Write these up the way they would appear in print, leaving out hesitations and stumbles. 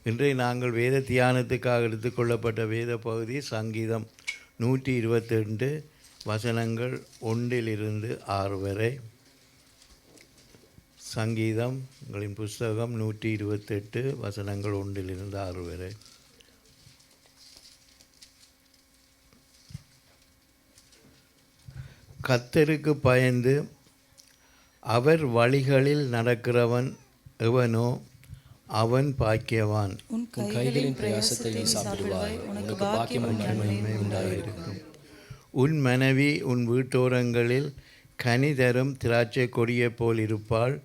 இன்றைய நாங்கள் வேத தியானத்துக்காக எடுத்துக்கொள்ளப்பட்ட வேத பகுதி சங்கீதம் 122 வசனங்கள் 1-6 வரை. சங்கீதங்களின் புஸ்தகம் 128 வசனங்கள் 1-6 வரை. கர்த்தருக்கு பயந்து அவர் வழிகளில் நடக்கிறவன் எவனோ அவன் பாக்கியவான். உன் கைகளின் பிரயாசத்தை நீ சாப்பிடுவாய், உனக்கு பாக்கியமும் நன்மையும் உண்டாயிருக்கும். உன் மனைவி உன் வீட்டோரங்களில் கனி தரும் திராட்சை கொடியைப் போல் இருப்பாள்.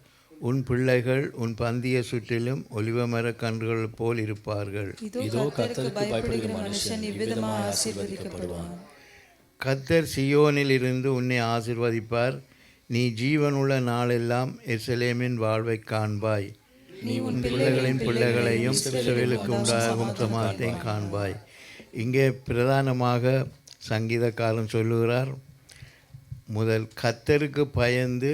உன் பிள்ளைகள் உன் பந்திய சுற்றிலும் ஒலிவமரக் கன்றுகள் போல் இருப்பார்கள். இதோ கர்த்தருக்கு பயப்படுகிற மனுஷன் இவ்விதமாய் ஆசீர்வதிக்கப்படுவான். கர்த்தர் சீயோனில் இருந்து உன்னை ஆசீர்வதிப்பார். நீ ஜீவனுள்ள நாளெல்லாம் எருசலேமின் வாழ்வை காண்பாய். நீ உன் பிள்ளைகளையும் இஸ்ரவேலுக்கு உண்டாகும் சமாதானத்தையும் காண்பாய். இங்கே பிரதானமாக சங்கீதக்காரன் சொல்லுகிறார், முதல் கர்த்தருக்கு பயந்து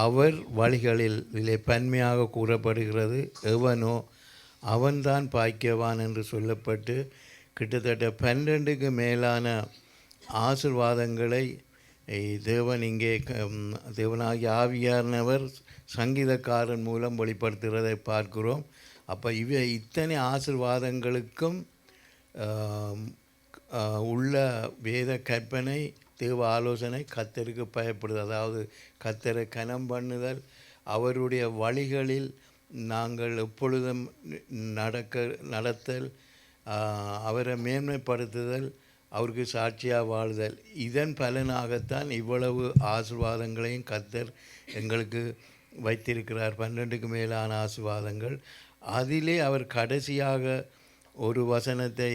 அவர் வழிகளில் இதிலே பன்மையாக கூறப்படுகிறது எவனோ அவன்தான் பாக்கியவான் என்று சொல்லப்பட்டு கிட்டத்தட்ட 12க்கு மேலான ஆசீர்வாதங்களை தேவன் இங்கே தேவனாகிய ஆவியானவர் சங்கீதக்காரன் மூலம் வெளிப்படுத்துகிறதை பார்க்கிறோம். அப்போ இத்தனை ஆசீர்வாதங்களுக்கும் உள்ள வேத கற்பனை தேவ ஆலோசனை கர்த்தருக்கு பயப்படுது. அதாவது கர்த்தரை கனம் பண்ணுதல், அவருடைய வழிகளில் நாங்கள் எப்பொழுதும் நடத்தல், அவரை மேன்மைப்படுத்துதல், அவருக்கு சாட்சியாக வாழ்தல். இதன் பலனாகத்தான் இவ்வளவு ஆசீர்வாதங்களையும் கர்த்தர் எங்களுக்கு வைத்திருக்கிறார். 12க்கு மேலான ஆசீர்வாதங்கள். அதிலே அவர் கடைசியாக ஒரு வசனத்தை,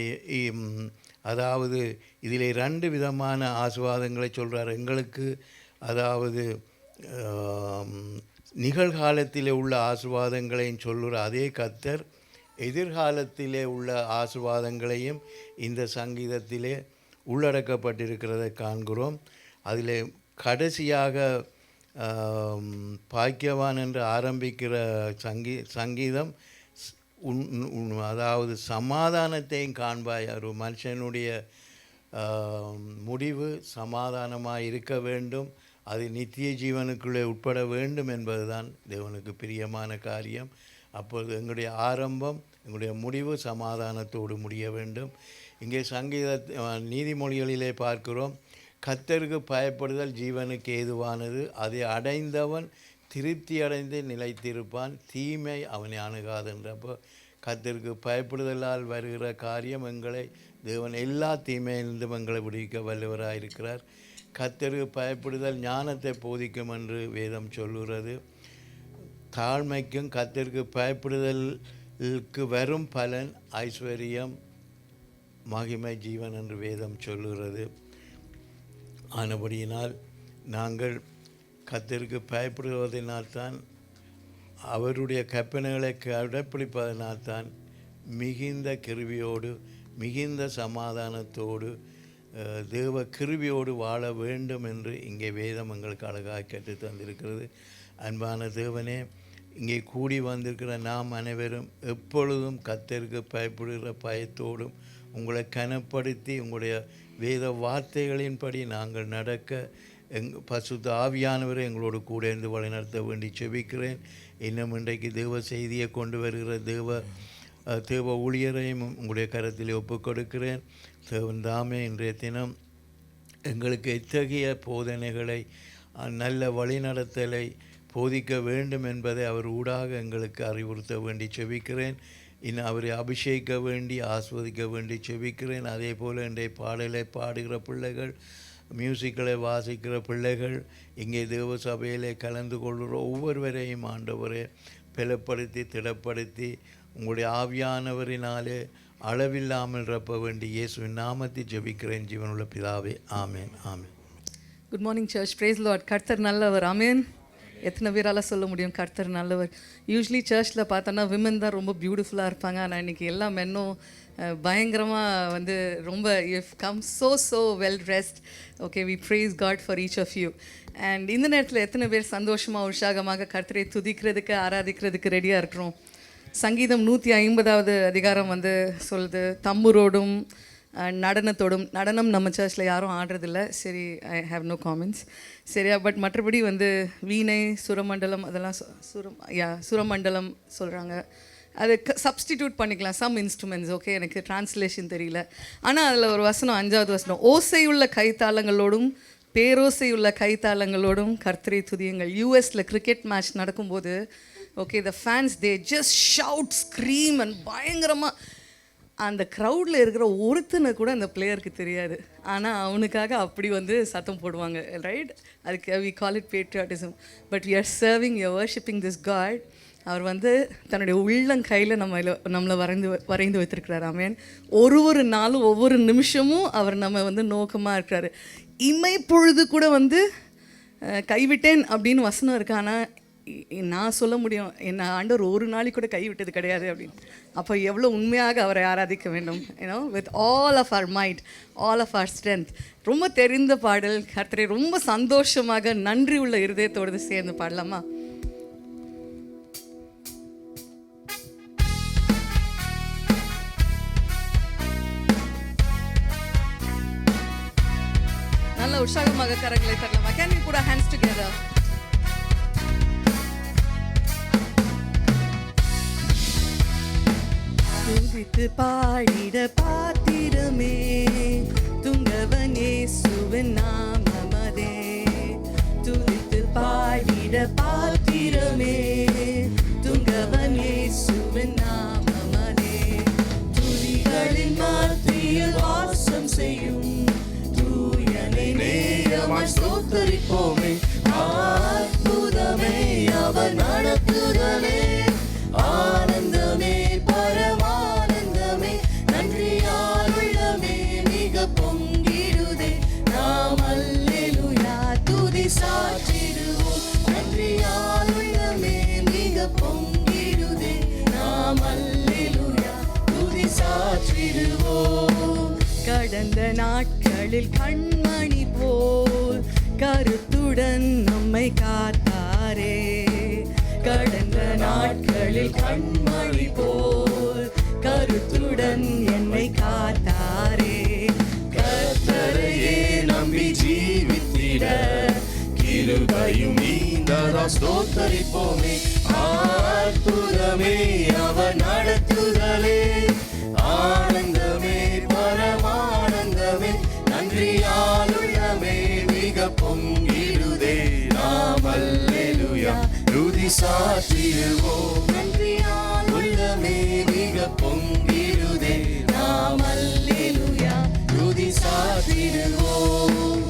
அதாவது இதிலே 2 விதமான ஆசீர்வாதங்களை சொல்கிறார் எங்களுக்கு. அதாவது நிகழ்காலத்திலே உள்ள ஆசீர்வாதங்களையும் சொல்லுற அதே கர்த்தர் எதிர்காலத்திலே உள்ள ஆசீர்வாதங்களையும் இந்த சங்கீதத்திலே உள்ளடக்கப்பட்டிருக்கிறதை காண்கிறோம். அதிலே கடைசியாக பாக்கியவான் என்று ஆரம்பிக்கிற சங்கீதம் அதாவது சமாதானத்தையும் காண்பாய். ஒரு மனுஷனுடைய முடிவு சமாதானமாக இருக்க வேண்டும், அது நித்திய ஜீவனுக்குள்ளே உட்பட வேண்டும் என்பதுதான் தேவனுக்கு பிரியமான காரியம். அப்பொழுது எங்களுடைய ஆரம்பம், எங்களுடைய முடிவு சமாதானத்தோடு முடிய வேண்டும். இங்கே நீதிமொழிகளிலே பார்க்கிறோம், கர்த்தருக்கு பயப்படுதல் ஜீவனுக்கு ஏதுவானது, அதை அடைந்தவன் திருப்தி அடைந்து நிலைத்திருப்பான், தீமை அவனை அணுகாதுன்ற. அப்போ கர்த்தருக்கு பயப்படுதலால் வருகிற காரியம் எங்களை தேவன் எல்லா தீமையிலிருந்தும் எங்களை விடுவிக்க வல்லவராயிருக்கிறார். கர்த்தருக்கு பயப்படுதல் ஞானத்தை போதிக்கும் என்று வேதம் சொல்லுகிறது. தாழ்மைக்கும் கர்த்தருக்கு பயப்படுதலுக்கு வரும் பலன் ஐஸ்வர்யம், மகிமை, ஜீவன் என்று வேதம் சொல்லுகிறது. ஆனபடியினால் நாங்கள் கர்த்தருக்கு பயப்படுவதனால்தான், அவருடைய கற்பனைகளை கடைப்பிடிப்பதனால்தான் மிகுந்த கிருபையோடு மிகுந்த சமாதானத்தோடு தேவ கிருபையோடு வாழ வேண்டும் என்று இங்கே வேதம் எங்களுக்கு அழகாக கற்று தந்திருக்கிறது. அன்பான தேவனே, இங்கே கூடி வந்திருக்கிற நாம் அனைவரும் எப்பொழுதும் கர்த்தருக்கு பயப்படுகிற பயத்தோடும் உங்களை கனப்படுத்தி உங்களுடைய வேத வார்த்தைகளின்படி நாங்கள் நடக்க பசுத்த ஆவியானவரை எங்களோடு கூட இருந்து வழிநடத்த வேண்டி செபிக்கிறேன். இன்னும் இன்றைக்கு தேவ செய்தியை கொண்டு வருகிற தேவ ஊழியரையும் உங்களுடைய கரத்தில் ஒப்புக் கொடுக்கிறேன். தேவன் தாமே இன்றைய தினம் எங்களுக்கு எத்தகைய போதனைகளை, நல்ல வழிநடத்தலை போதிக்க வேண்டும் என்பதை அவர் ஊடாக எங்களுக்கு அறிவுறுத்த வேண்டி செபிக்கிறேன். இன்னும் அவரை அபிஷேகிக்க வேண்டி ஆஸ்வதிக்க வேண்டி செபிக்கிறேன். அதே போல் இன்றைய பாடலை பாடுகிற பிள்ளைகள், மியூசிக்களை வாசிக்கிற பிள்ளைகள், இங்கே தேவ சபையிலே கலந்து கொள்கிற ஒவ்வொருவரையும் ஆண்டவரை பலப்படுத்தி திடப்படுத்தி உங்களுடைய ஆவியானவரினாலே அளவில்லாமல் ரப்ப வேண்டி இயேசுவின் நாமத்தில் ஜெபிக்கிறேன் ஜீவனுள்ள பிதாவே, ஆமேன். ஆமேன். Good morning church. Praise lord. கர்த்தர் நல்லவர். ஆமேன். எத்தனை பேரால் சொல்ல முடியும் கர்த்தர் நல்லவர்? யூஸ்வலி சர்ச்சில் பார்த்தோன்னா விமன் தான் ரொம்ப பியூட்டிஃபுல்லாக இருப்பாங்க. ஆனால் இன்றைக்கி எல்லா மென்னும் பயங்கரமாக ரொம்ப come so well dressed. Okay, we praise God for each of you. And இந்த நேரத்தில் எத்தனை பேர் சந்தோஷமாக உற்சாகமாக கர்த்தரை துதிக்கிறதுக்கு ஆராதிக்கிறதுக்கு ரெடியாக இருக்கிறோம்? சங்கீதம் 150வது அதிகாரம் வந்து சொல்லுது, தம்புரோடும் நடனத்தோடும். நடனம் நம்ம சர்ச்சில் யாரும் ஆடுறதில்ல, சரி, ஐ ஹாவ் நோ காமெண்ட்ஸ், சரியா. பட் மற்றபடி வந்து வீணை, சுரமண்டலம், அதெல்லாம் சுரமண்டலம் சொல்கிறாங்க. அதை சப்ஸ்டிடியூட் பண்ணிக்கலாம், சம் இன்ஸ்ட்ருமெண்ட்ஸ். ஓகே, எனக்கு டிரான்ஸ்லேஷன் தெரியல. ஆனால் அதில் ஒரு வசனம், 5வது வசனம், ஓசையுள்ள கைத்தாளங்களோடும் பேரோசையுள்ள கைத்தாளங்களோடும் கர்த்தரை துதியுங்கள். யூஎஸில் கிரிக்கெட் மேட்ச் நடக்கும்போது, okay, the fans they just shout, scream and பயங்கரமாக, அந்த க்ரௌடில் இருக்கிற ஒருத்தனை கூட அந்த பிளேயருக்கு தெரியாது, ஆனால் அவனுக்காக அப்படி வந்து சத்தம் போடுவாங்க, ரைட்? அதுக்கு we call it patriotism. But we are serving, you are worshipping this God. அவர் வந்து தன்னுடைய உள்ளங்கையில் நம்மளை வரைந்து வைத்திருக்கிறார். ஆமென். ஒரு நாளும் ஒவ்வொரு நிமிஷமும் அவர் நம்ம வந்து நோக்கமாக இருக்கிறாரு. இமை பொழுது கூட வந்து கைவிட்டேன் அப்படின்னு வசனம் இருக்கு, ஆனால் நான் சொல்ல முடியும், என்னை ஆண்டவர் ஒரு நாளைக்கு கூட கைவிட்டது கிடையாது அப்படின்னு. அப்போ எவ்வளோ உண்மையாக அவரை ஆராதிக்க வேண்டும், ஏன்னோ, with all of our mind, all of our strength. ரொம்ப தெரிந்த பாடல், கர்த்தரை ரொம்ப சந்தோஷமாக நன்றி உள்ள இருதயத்தோடு சேர்ந்து பாடலாமா? நல்ல உற்சாகமாக கரங்களை தரலாமா? Can we put our hands together? துதித்து பாடிட பாத்திரமே துங்கவன் இயேசுவின் நாமமதே. துதித்து பாடிட பாத்திரமே துங்கவன் இயேசுவின் நாமமதே. துதிகளின் மத்தியில் வாசம் செய்யும் தூயனை நேயமாய் ஸ்தோத்தரிப்போமே. அற்புதமே அவர் நடத்துதலே, ஆனந்தமே பரமானந்தமே, நன்றியால் உள்ளமே மிக பொங்கிடுதே. நாம் அல்லேலூயா துதி சாற்றிடுவோம், நன்றியால் உள்ளமே மிக பொங்கிடுதே. நாம் அல்லேலூயா துதி சாற்றிடுவோம். கடந்த நாட்களில் கண்மணி போல் கருத்துடன் நம்மை காத்தாரே. கடந்த நாட்களில் கண்மணி போல் கருத்துடன் என்னை காத்தாரே. கர்த்தரையே நம்பி ஜீவித்திட கிருபையும் நீந்ததா ஸ்தோத்தரிப்போமே. அற்புதமே அவர் நடத்துதலே, ஆனந்தமே பரமானந்தமே, நன்றியால் உள்ளமே மிக பொங்கிடுதே. நாம் அல்லேலூயா துதி சாற்றிடுவோம், நன்றியால் உள்ளமே மிக பொங்கிடுதே. நாம் அல்லேலூயா துதி சாற்றிடுவோம்.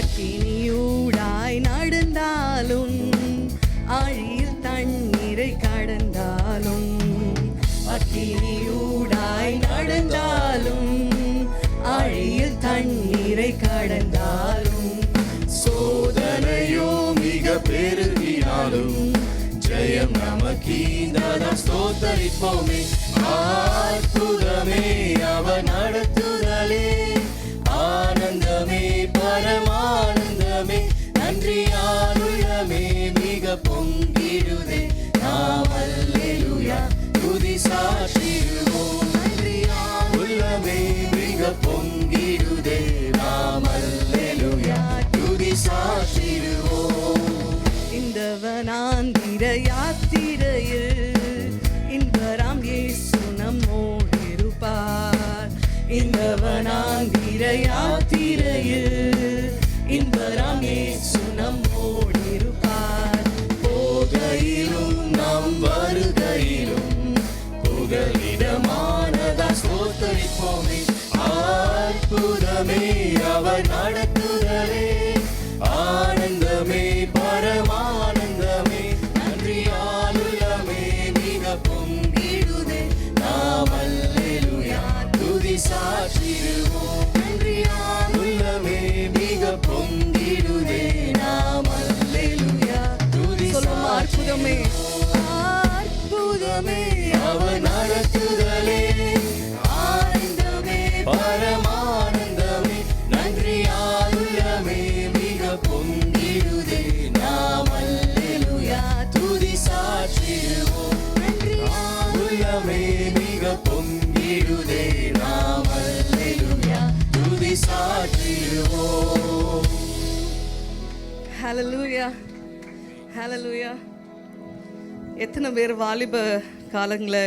அக்கினியூடாய் நடந்தாலும் ஆழியில் தண்ணீரை கடந்தாலும், அக்கினியூடாய் நடந்தாலும் ஆழியில் தண்ணீரை கடந்தாலும், சோதனையோ மிக பெருகினாலும் ஜெயம் நமக்கீந்ததா ஸ்தோத்தரிப்போமே. அற்புதமே அவர் நடத்துதலே, ஆனந்தமே பரமானந்தமே, நன்றியால் உள்ளமே மிக பொங்கிடுதே. நாம் அல்லேலூயா துதி சாற்றிடுவோம், நன்றியால் உள்ளமே மிக பொங்கிடுதே. நாம் அல்லேலூயா துதி சாற்றிடுவோம். இந்த வனாந்திர யாத்திரையில் இன்பராம் இயேசு நம்மோடு இருப்பார். இந்த வனாந்திர யாத்திரையில் இன்பராம் இயேசு நம்மோடு இருப்பார். போகையிலும் நாம் வருகையிலும் புகலிடமானதா ஸ்தோத்தரிப்போமே. அற்புதமே அவர் நடத்துதலே, ஆனந்தமே பரமானந்தமே, நன்றியால் உள்ளமே மிக பொங்கிடுதே. நாம் அல்லேலூயா துதி சாற்றிடுவோம், நன்றியால் உள்ளமே மிக பொங்கிடுதே. நாம் அல்லேலூயா துதி சாற்றிடுவோம். அற்புதமே அற்புதமே அவர் நடத்துதலே, ஆனந்தமே பரமானந்தமே, நன்றியால் உள்ளமே மிக பொங்கிடுதே. நாம் அல்லேலூயா துதி சாற்றிடுவோம், நன்றியால் சாற்றிடுவோம். ஹalleluya ஹalleluya. எத்தனை பேர் வாலிப காலங்களை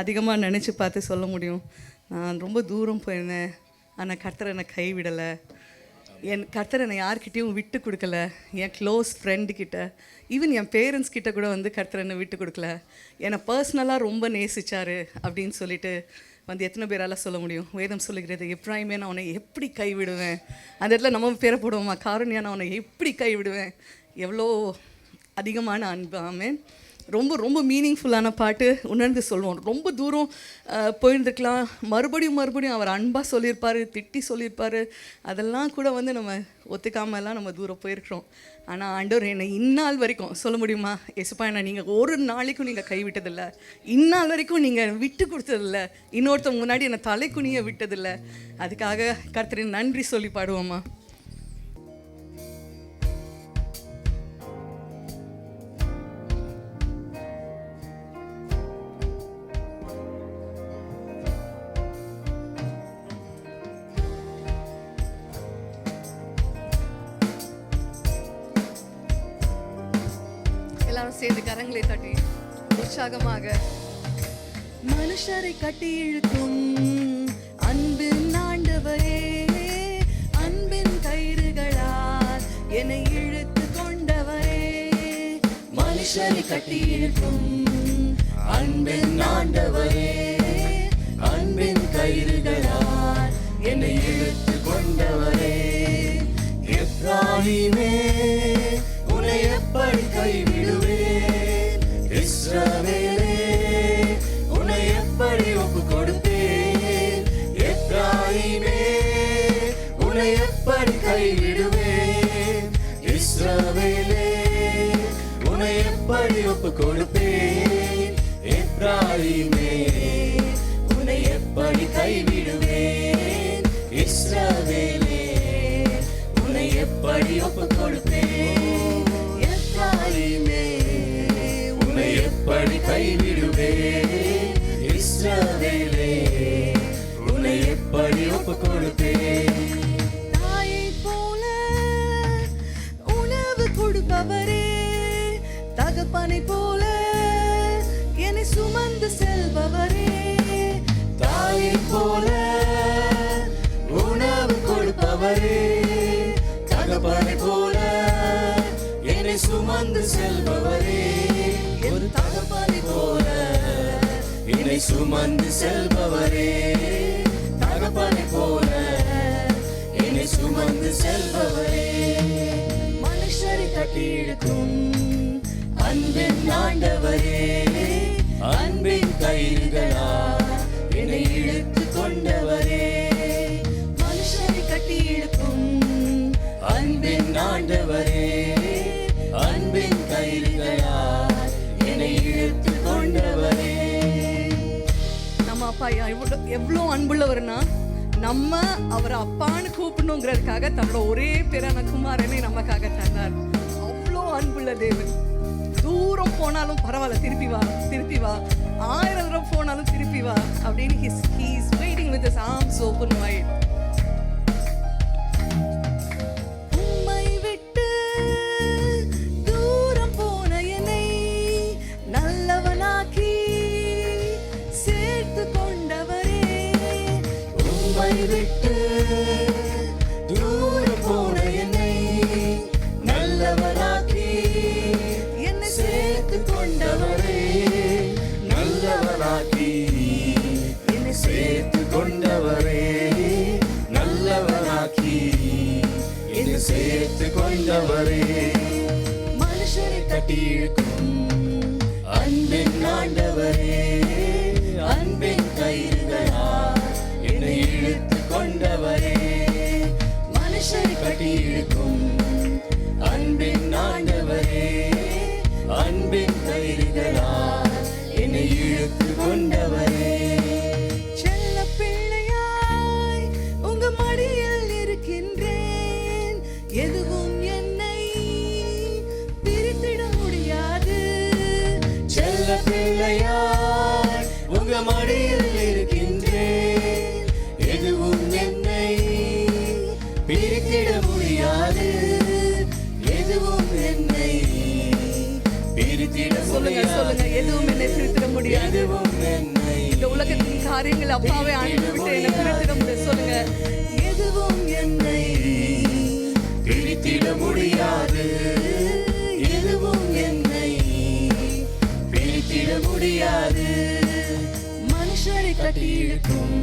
அதிகமாக நினச்சி பார்த்து சொல்ல முடியும், நான் ரொம்ப தூரம் போயிருந்தேன் ஆனால் கர்த்தர் என்னை கைவிடலை, என் கர்த்தர் என்னை யார்கிட்டையும் விட்டு கொடுக்கல, என் க்ளோஸ் ஃப்ரெண்டுக்கிட்ட, ஈவன் என் பேரண்ட்ஸ் கிட்ட கூட வந்து கர்த்தர் என்னை விட்டு கொடுக்கல, என்னை பர்சனலாக ரொம்ப நேசிச்சார் அப்படின்னு சொல்லிட்டு வந்து எத்தனை பேரால் சொல்ல முடியும்? வேதம் சொல்லுகிறது, எப்ராயிமே நான் உன்னை எப்படி கைவிடுவேன். அந்த இடத்துல நம்ம பேரை போடுவோமா, காரணியா நான் உன்னை எப்படி கைவிடுவேன். எவ்வளோ அதிகமான அன்பு. ஆமென். ரொம்ப ரொம்ப மீனிங்ஃபுல்லான பாட்டு. உணர்ந்து சொல்லுவோம். ரொம்ப தூரம் போயிருந்துருக்கலாம், மறுபடியும் அவர் அன்பாக சொல்லியிருப்பார், திட்டி சொல்லியிருப்பார். அதெல்லாம் கூட வந்து நம்ம ஒத்துக்காமலாம் நம்ம தூரம் போயிருக்கிறோம். ஆனால் ஆண்டவர் என்னை இந்நாள் வரைக்கும் சொல்ல முடியுமா, எசுப்பா என்ன நீங்கள் ஒரு நாளைக்கும் நீங்கள் கைவிட்டதில்லை, இந்நாள் வரைக்கும் நீங்கள் விட்டு கொடுத்ததில்ல, இன்னொருத்தவங்க முன்னாடி என்னை தலைக்குனிய விட்டதில்லை. அதுக்காக கர்த்தரின் நன்றி சொல்லி பாடுவோமா. எல்லாரும் சேர்ந்து கரங்களை தட்டி உற்சாகமாக. மனுஷரை கட்டி இழுக்கும் அன்பின் ஆண்டவரே, அன்பின் கயிறுகளால் என்னை இழுத்து கொண்டவரே. மனுஷரை கட்டி இழுக்கும் அன்பின் ஆண்டவரே, அன்பின் கயிறுகளால் என்னை இழுத்து கொண்டவரே. எப்ராயிமே உன்னை எப்படி கைவிடுவேன், இஸ்ரவேலே உன்னை எப்படி ஒப்பு கொடுப்பேன். எப்ராயிமே உன்னை எப்படி கைவிடுவேன், இஸ்ரவேலே உன்னை எப்படி ஒப்பு கொடுப்பேன். எப்ராயிமே உன்னை எப்படி கைவிடுவேன், இஸ்ரவேலே உன்னை எப்படி ஒப்பு கொடுப்பேன். எப்ராயிமே உன்னை எப்படி கைவிடுவேன், இஸ்ரவேலே உன்னை எப்படி ஒப்பு கொடுப்பேன். தாயை போல உணவு கொடுப்பவரே, தகப்பனை போல என்னை சுமந்து செல்பவரே. தாயை போல உணவு கொடுப்பவரே, தகப்பனை போல என்னை சுமந்து செல்பவரே. ஒரு தகப்பனை போல என்னை சுமந்து செல்பவரே, தகப்பனை போல என்னை சுமந்து செல்பவரே. மனுஷரை கட்டி இழுக்கும் அன்பின் ஆண்டவரே, அன்பின் கயிறுகளால் என்னை இழுத்து கொண்டவரே. மனுஷரை கட்டி இழுக்கும் அன்பின் ஆண்டவரே, அன்பின் கயிறுகளால் என்னை இழுத்து கொண்டவரே. நம்ம அப்பா எவ்வளோ அன்புள்ளவர்னா, நம்ம அவரை அப்பான்னு கூப்பிடணுங்கிறதுக்காக தன்னோட ஒரே பேரான குமாரனை நமக்காக தந்தார். அவ்வளோ அன்புள்ள தேவன். தூரம் போனாலும் பரவாயில்ல, திருப்பி வா திருப்பி வா, 1000 தூரம் போனாலும் திருப்பி வா அப்படின்னு he is waiting with his arms open wide. உம்மை விட்டு தூரம் போன என்னை நல்லவனாக்கி சேர்த்து கொண்டவரே. உம்மை விட்டு தூரம் போன என்னை நல்லவனாக்கி என்னை சேர்த்து கொண்டவரே. நல்லவனாக்கி என்னை சேர்த்து கொண்டவரே, நல்லவனாக்கி என்னை சேர்த்து கொண்டவரே. மனுஷரை கட்டி இழுக்கும் அன்பின் ஆண்டவரே, அன்பின் கயிறுகளால் என்னை இழுத்து கொண்டவரே. மனுஷரை கட்டி இழுக்கும் அன்பின் ஆண்டவரே, அன்பின் கயிறுகளால் என்னை இழுத்து கொண்டவரே. செல்ல பிள்ளையாய் உங்க மடியில் இருக்கின்றேன், எதுவும் என்னை பிரித்திட முடியாது. சொல்லுங்க சொல்லுங்க, எதுவும் என்னை பிரித்திட முடியாது. இந்த உலகத்தின் காரியங்கள் அப்பாவை அன்பு விட்டு என்னை பிரித்திட முடியாது. சொல்லுங்க, எதுவும் என்னை பிரித்திட முடியாது, எதுவும் என்னை பிரித்திட முடியாது. மனுஷரை கட்டி இழுக்கும்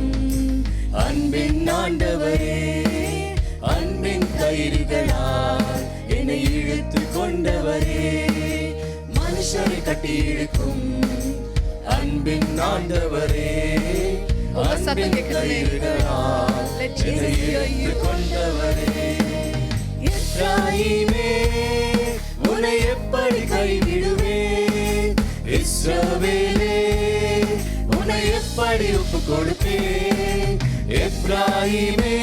அன்பின் ஆண்டவரே, அன்பின் கயிறுகளால் என்னை இழுத்து கொண்டவரே. மனுஷரை கட்டி இழுக்கும் அன்பின் ஆண்டவரே, அன்பின் கயிறுகளால் என்னை இழுத்து கொண்டவரே. எப்ராயிமே, உன்னை எப்படி கைவிடுவேன்? இஸ்ரவேலே, உன்னை எப்படி ஒப்பு கொடுப்பேன்? எப்ராயிமே,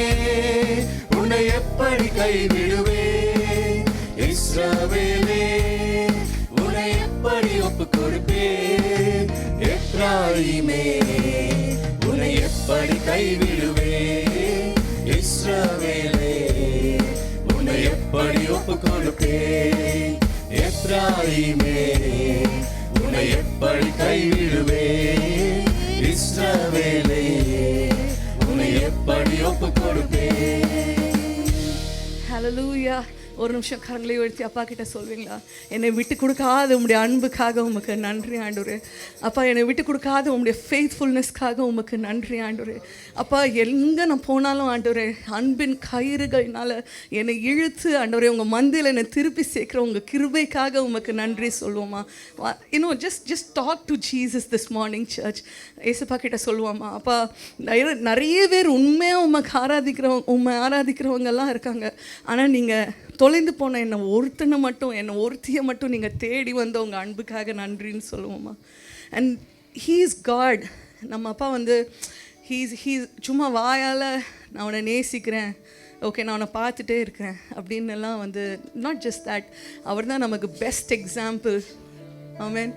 உன்னை எப்படி கைவிடுவேன்? இஸ்ரவேலே, உன்னை எப்படி ஒப்பு கொடுப்பேன்? எப்ராயிமே, உன்னை எப்படி கைவிடுவேன்? இஸ்ரவேலே, உன்னை எப்படி ஒப்பு கொடுப்பேன்? எப்ராயிமே, உன்னை எப்படி கைவிடுவேன்? இஸ்ரவேலே, உன்னை எப்படி ஒப்பு கொடுப்பேன்? ஹல்லேலூயா. ஒரு நிமிஷம் கரங்களை உயர்த்தி அப்பா கிட்ட சொல்வீங்களா? என்னை விட்டு கொடுக்காத உம்முடைய அன்புக்காக உமக்கு நன்றி ஆண்டவரே. அப்பா, என்னை விட்டு கொடுக்காத உம்முடைய ஃபெய்த்ஃபுல்னஸ்க்காக உமக்கு நன்றி ஆண்டவரே. அப்பா, எங்கே நான் போனாலும் ஆண்டவரே, அன்பின் கயிறுகள்னால என்னை இழுத்து ஆண்டவரே உங்கள் மந்தியில் என்னை திருப்பி சேர்க்குற உங்கள் கிருபைக்காக உமக்கு நன்றி சொல்லுவோமா? இன்னும் just talk to Jesus this morning church. ஏசப்பா கிட்ட சொல்லுவாமா? அப்பா, நிறைய பேர் உண்மையாக உண்மை ஆராதிக்கிறவங்கெல்லாம் இருக்காங்க. ஆனால் நீங்கள் தொலைந்து போன என்னை ஒருத்தியை மட்டும் நீங்கள் தேடி வந்த உங்கள் அன்புக்காக நன்றின்னு சொல்லுவோம்மா. And he is God. நம்ம அப்பா வந்து ஹீஸ் சும்மா வாயால் நான் அவனை நேசிக்கிறேன், ஓகே நான் அவனை பார்த்துட்டே இருக்கிறேன் அப்படின்னு எல்லாம் வந்து நாட் ஜஸ்ட் தட். அவர் தான் நமக்கு best example. Amen.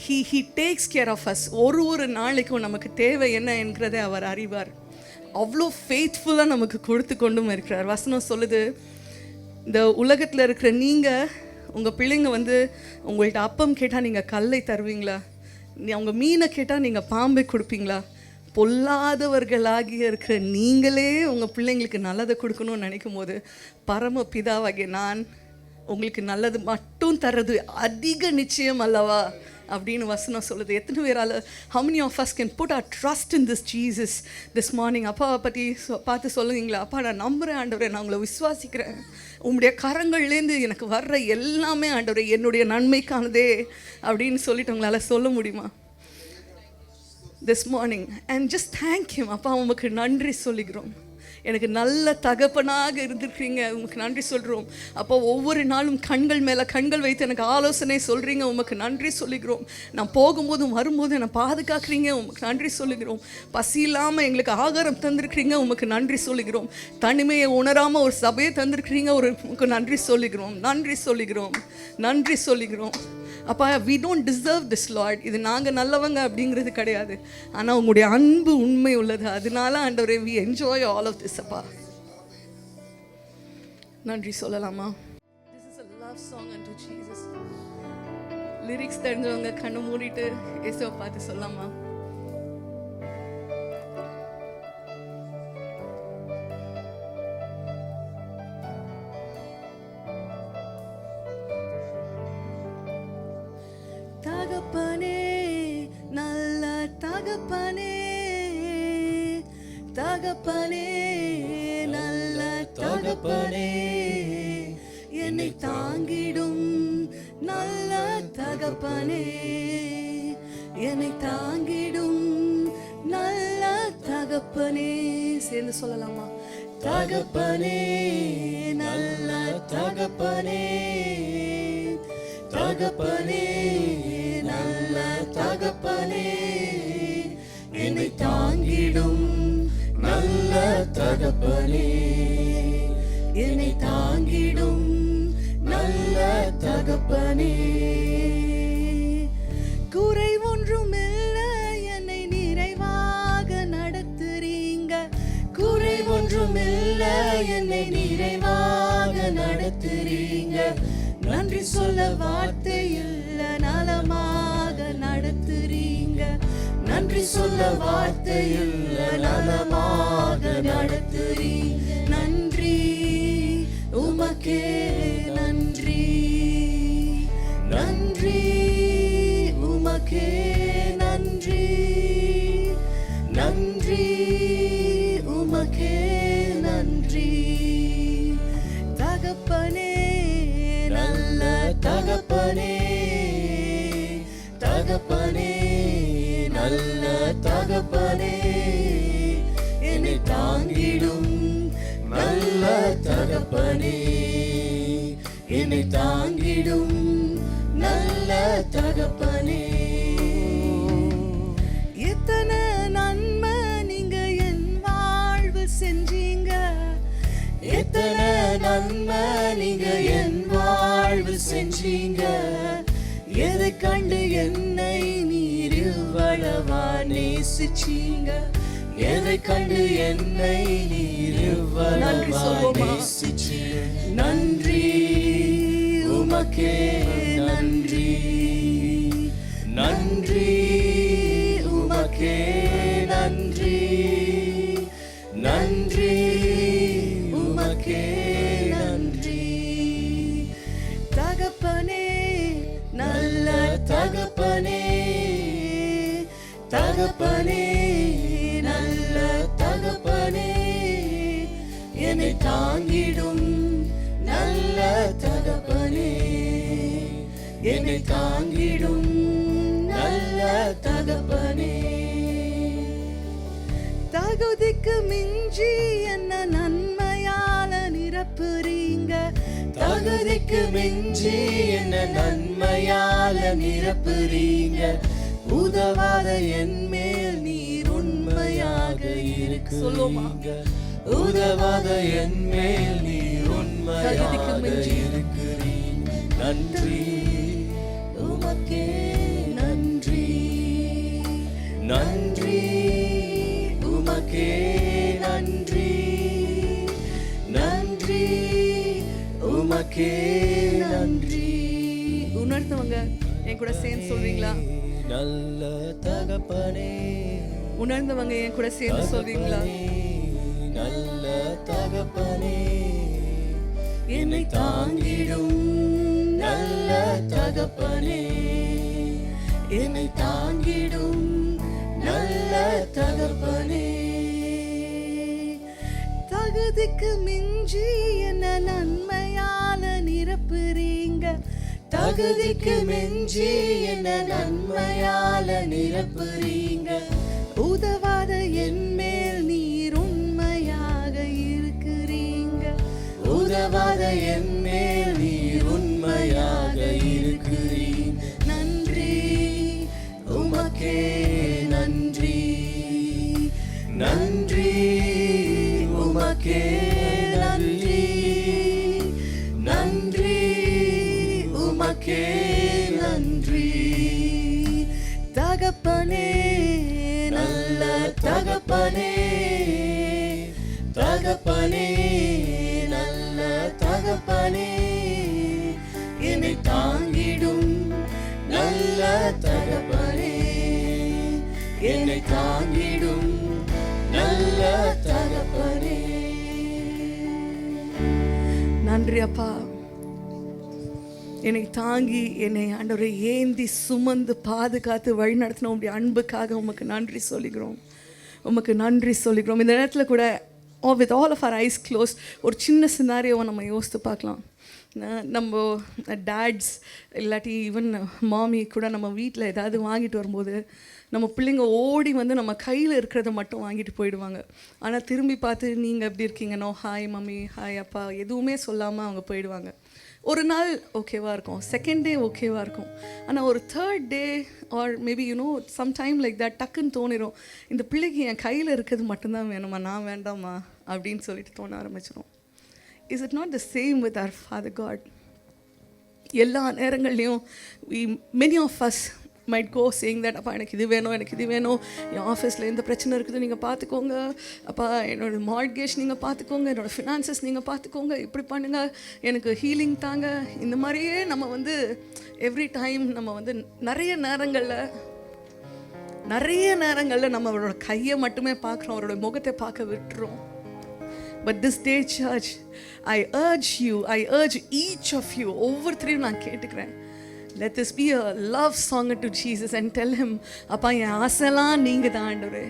He takes care of us. ஒரு நாளைக்கும் நமக்கு தேவை என்ன என்கிறதை அவர் அறிவார். அவ்வளோ ஃபெய்த்ஃபுல்லாக நமக்கு கொடுத்து கொண்டும் இருக்கிறார். வசனம் சொல்லுது, இந்த உலகத்தில் இருக்கிற நீங்கள் உங்கள் பிள்ளைங்க வந்து உங்கள்கிட்ட அப்பம் கேட்டால் நீங்கள் கல்லை தருவீங்களா? அவங்க மீனை கேட்டால் நீங்கள் பாம்பை கொடுப்பீங்களா? பொல்லாதவர்களாகிய இருக்கிற நீங்களே உங்கள் பிள்ளைங்களுக்கு நல்லதை கொடுக்கணும்னு நினைக்கும் போது பரமபிதாவாகிய நான் உங்களுக்கு நல்லது மட்டும் தர்றது அதிக நிச்சயம் அல்லவா அப்படின்னு வசனம் சொல்லுது. எத்தனை பேரால் how many of us can put our trust in this Jesus this morning? அப்பாவை பற்றி பார்த்து சொல்லுவீங்களா? அப்பா, நான் நம்புகிறேன் ஆண்டவரே, நான் உங்களை விசுவாசிக்கிறேன், உங்களுடைய கரங்கள்லேருந்து எனக்கு வர்ற எல்லாமே ஆண்டவரே என்னுடைய நன்மைக்கானதே அப்படின்னு சொல்லிட்டு உங்களால் சொல்ல முடியுமா this morning? And just thank him. அப்பா, உமக்கு நன்றி சொல்லிக்கிறோம். எனக்கு நல்ல தகப்பனாக இருந்திருக்கிறீங்க, உமக்கு நன்றி சொல்கிறோம். அப்போ ஒவ்வொரு நாளும் கண்கள் மேலே கண்கள் வைத்து எனக்கு ஆலோசனை சொல்கிறீங்க, உமக்கு நன்றி சொல்லிக்கிறோம். நான் போகும்போதும் வரும்போதும் என்னை பாதுகாக்கிறீங்க, உமக்கு நன்றி சொல்லிக்கிறோம். பசி இல்லாமல் எங்களுக்கு ஆகாரம் தந்திருக்கிறீங்க, உமக்கு நன்றி சொல்லிக்கிறோம். தனிமையை உணராமல் ஒரு சபையை தந்திருக்கிறீங்க, உமக்கு நன்றி சொல்லிக்கிறோம். நன்றி சொல்லிக்கிறோம். அப்பா, we don't deserve this Lord. இது நாங்கள் நல்லவங்க அப்படிங்கிறது கிடையாது, ஆனால் உங்களுடைய அன்பு உண்மை உள்ளது. அதனால ஆண்டவரே we enjoy all of this. அப்பா, நன்றி சொல்லலாமா? This is a love song unto Jesus. Lyrics தெரிஞ்சவங்க கண்ணு மூடிட்டு இயேசுவை பார்த்து சொல்லலாமா? தகப்பனே, நல்ல தகப்பனே, தகப்பனே, நல்ல தகப்பனே, என்னை தாங்கிடும் நல்ல தகப்பனே, என்னை தாங்கிடும் நல்ல தகப்பனே. சேர்ந்து சொல்லலாமா? தகப்பனே, நல்ல தகப்பனே, தகப்பனே, நல்ல தகப்பனே, என்னை தாங்கிடும் நல்ல தகப்பனே, என்னை தாங்கிடும் நல்ல தகப்பனே. குறை ஒன்றுமில்லை, என்னை நிறைவாக நடத்துறீங்க. குறை ஒன்றுமில்லை, என்னை நிறைவாக நடத்துறீங்க. நன்றி சொல்ல வார்த்தை இல்லை, நன்றி சொல்ல வார்த்தையில் நலமாக நடத்துறீங்க. நன்றி உமக்கே நன்றி, நன்றி உமக்கே நன்றி, நன்றி உமக்கே நன்றி. தகப்பனே நல்ல தகப்பனே, தகப்பனே நல்ல தகப்பனே, என்னை தாங்கிடும் நல்ல தகப்பனே, என்னை தாங்கிடும் நல்ல தகப்பனே. எத்தனை நன்மை நீங்க என் வாழ்வு செஞ்சீங்க, எத்தனை நன்மை நீங்க என் வாழ்வு செஞ்சீங்க. எதை கண்டு என்னை நீர் இவ்வளவா நேசிச்சீங்க, எதை கண்டு என்னை நீர் இவ்வளவா நேசிச்சீங்க. நன்றி உமக்கே நன்றி, நன்றி உமக்கே நன்றி, நன்றி உமக்கே நன்றி. தகப்பனே நல்ல தகப்பனே, தகப்பனே நல்ல தகப்பனே, என்னை தாங்கிடும் நல்ல தகப்பனே, என்னை தாங்கிடும் நல்ல தகப்பனே. தகுதிக்கு மிஞ்சி என்ன நன்மையால நிரப்புறீங்க, தகுதிக்கு மிஞ்சி என்ன நன்மையால நிரப்புறீங்க. உதவாத என் மேல் நீர் உண்மையாக இருக்கிறீங்க, உதவாத என் மேல் நீர் உண்மையாக இருக்கிறீங்க. நன்றி உமக்கே நன்றி, நன்றி உமக்கே நன்றி, நன்றி உமக்கே நன்றி. உணர்ந்தவங்க என் கூட சேர்ந்து சொல்றீங்களா? நல்ல தகப்பனே, உணர்ந்தவங்க என் கூட சேர்ந்து சொல்றீங்களா? நல்ல தகப்பனே, என்னை தாங்கிடும் நல்ல தகப்பனே, என்னை தாங்கிடும் நல்ல தகப்பனே. தகுதிக்கு மிஞ்சி என்ன நன்மையால நிரப்புறீங்க, தகுதிக்கு மிஞ்சி என்ன நன்மையால நிரப்புறீங்க. உதவாத என் மேல் நீர் உண்மையாக இருக்கிறீங்க, உதவாத என் மேல் நீர் உண்மையாக இருக்கிறீங்க. நன்றி உமக்கே நன்றி, நன்றி உமக்கே நன்றி, நன்றி உமக்கே நன்றி. தகப்பனே நல்ல தகப்பனே, தகப்பனே நல்ல தகப்பனே, என்னை தாங்கிடும் நல்ல தகப்பனே, என்னை தாங்கிடும் நல்ல தகப்பனே. நன்றி அப்பா, என்னை தாங்கி என்னை ஆண்டவரை ஏந்தி சுமந்து பாதுகாத்து வழி நடத்தின உங்களுடைய அன்புக்காக உமக்கு நன்றி சொல்லிக்கிறோம், உமக்கு நன்றி சொல்லிக்கிறோம். இந்த நேரத்தில் கூட with all of our eyes close ஒரு சின்ன சினாரியோவை நம்ம யோசித்து பார்க்கலாம். நம்ம டேட்ஸ் இல்லாட்டி ஈவன் மாமி கூட நம்ம வீட்டில் ஏதாவது வாங்கிட்டு வரும்போது நம்ம பிள்ளைங்க ஓடி வந்து நம்ம கையில் இருக்கிறத மட்டும் வாங்கிட்டு போயிடுவாங்க. ஆனால் திரும்பி பார்த்து நீங்கள் எப்படி இருக்கீங்கன்னோ ஹாய் மம்மி ஹாய் அப்பா எதுவுமே சொல்லாமல் அவங்க போயிடுவாங்க. ஒரு நாள் ஓகேவாக இருக்கும், செகண்ட் டே ஓகேவாக இருக்கும், ஆனால் ஒரு third day or maybe some time like that டக்குன்னு தோணிடும், இந்த பிள்ளைக்கு என் கையில் இருக்கிறது மட்டும்தான் வேணுமா, நான் வேண்டாமா அப்படின்னு சொல்லிட்டு தோண ஆரம்பிச்சிடும். Is it not the same with our father God? எல்லா நேரங்கள்லையும் many of us might go saying that அப்பா எனக்கு இது வேணும், எனக்கு இது வேணும், என் ஆஃபீஸில் எந்த பிரச்சனை இருக்குது நீங்கள் பார்த்துக்கோங்க, அப்பா என்னோடய மார்ட்கேஜ் நீங்கள் பார்த்துக்கோங்க, என்னோடய ஃபினான்சஸ் நீங்கள் பார்த்துக்கோங்க, இப்படி பண்ணுங்கள், எனக்கு ஹீலிங் தாங்க. இந்த மாதிரியே நம்ம வந்து எவ்ரி டைம் நம்ம வந்து நிறைய நேரங்களில் நிறைய நேரங்களில் நம்ம அவரோட கையை மட்டுமே பார்க்குறோம், அவரோட முகத்தை பார்க்க விட்டுறோம். But this day, church, I urge each of you, ஒவ்வொருத்தரையும் நான் கேட்டுக்கிறேன், let this be a love song to Jesus and tell him, அப்பா என் ஆசைலாம் நீங்கள் தான் ஆண்டவரே,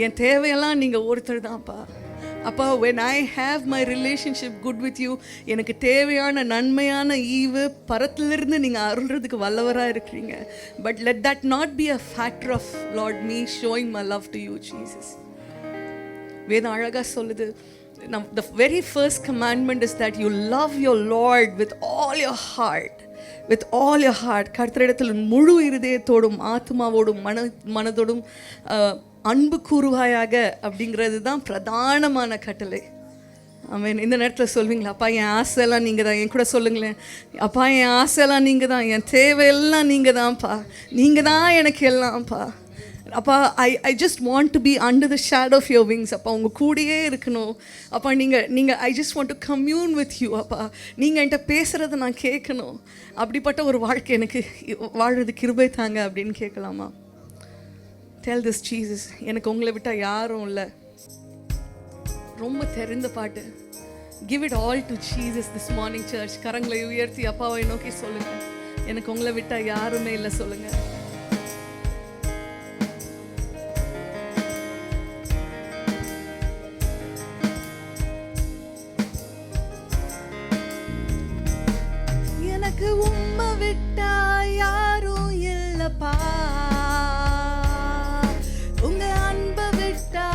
என் தேவையெல்லாம் நீங்கள் ஒருத்தர் தான்ப்பா. அப்பா, when I have my relationship good with you, எனக்கு தேவையான நன்மையான ஈவு பரத்திலிருந்து நீங்கள் அருள்றதுக்கு வல்லவராக இருக்கிறீங்க. But let that not be a factor of, Lord, me showing my love to you, Jesus. வேதம் அழகாக சொல்லுது, the very first commandment is that you love your Lord with all your heart. With all your heart. கர்த்தரிடத்தில் முழு இருதயத்தோடும் ஆத்மாவோடும் மனதோடும் அன்பு கூறுவாயாக அப்படிங்கிறது தான் பிரதானமான கட்டளை. ஆமென். இந்த நேரத்தில் சொல்வீங்களா, அப்பா என் ஆசையெல்லாம் நீங்கள் தான், என் கூட சொல்லுங்களேன், அப்பா என் ஆசையெல்லாம் நீங்கள் தான், என் தேவையெல்லாம் நீங்கள் தான்ப்பா, நீங்கள் தான் எனக்கு எல்லாம்ப்பா. அப்பா, I just want to be under the shadow of your wings. அப்பா உங்கள் கூடயே இருக்கணும். அப்பா நீங்கள் I just want to commune with you. அப்பா நீங்கள் என்கிட்ட பேசுகிறத நான் கேட்கணும். அப்படிப்பட்ட ஒரு வாழ்க்கை எனக்கு வாழ்றது கிருபை தாங்க அப்படின்னு கேட்கலாமா? Tell this Jesus, எனக்கு உங்களை விட்டால் யாரும் இல்லை. ரொம்ப தெரிந்த பாட்டு. Give it all to Jesus this morning, church. கரங்களை உயர்த்தி அப்பாவை நோக்கி சொல்லுங்கள், எனக்கு உங்களை விட்டால் யாருமே இல்லை சொல்லுங்கள். எனக்கு உம்மை விட்டா யாரும் இல்லப்பா, உங்க அன்பை விட்டா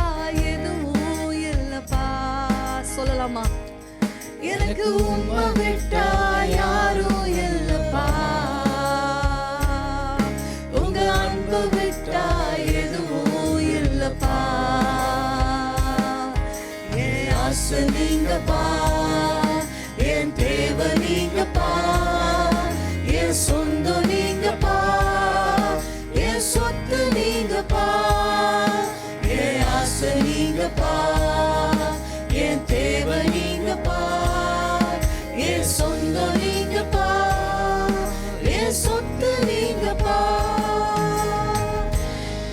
எதுவும் இல்லப்பா. சொல்லலாமா? எனக்கு உம்மை விட்டா யாரும் இல்லப்பா, உங்க அன்பை விட்டா எதுவும் இல்லப்பா. என் ஆசை நீங்கப்பா, என் தேவை நீங்கப்பா, என் சொந்தம் நீங்கப்பா, என் சொத்து நீங்கப்பா. என் ஆசை நீங்கப்பா, என் தேவை நீங்கப்பா, என் சொந்தம் நீங்கப்பா, என் சொத்து நீங்கப்பா.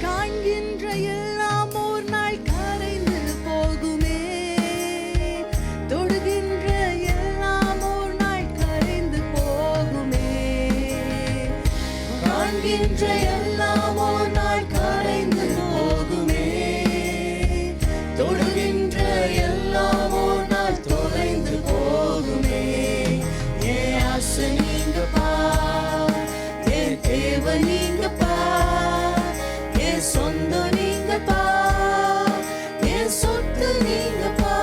காண்கின்ற எல்லாம் ஒரு நாள் கரைந்து போகுமே, தொடுகின்ற எல்லாம் ஒரு நாள் கரைந்து போகுமே. காண்கின்ற எல்லாம் ஒரு நாள் கரைந்து போகுமே, தொடுகின்ற எல்லாம் ஒரு நாள் தொலைந்து போகுமே. என் ஆசை நீங்கப்பா, என் தேவை நீங்கப்பா, என் சொந்தம் நீங்கப்பா, என் சொத்து நீங்கப்பா.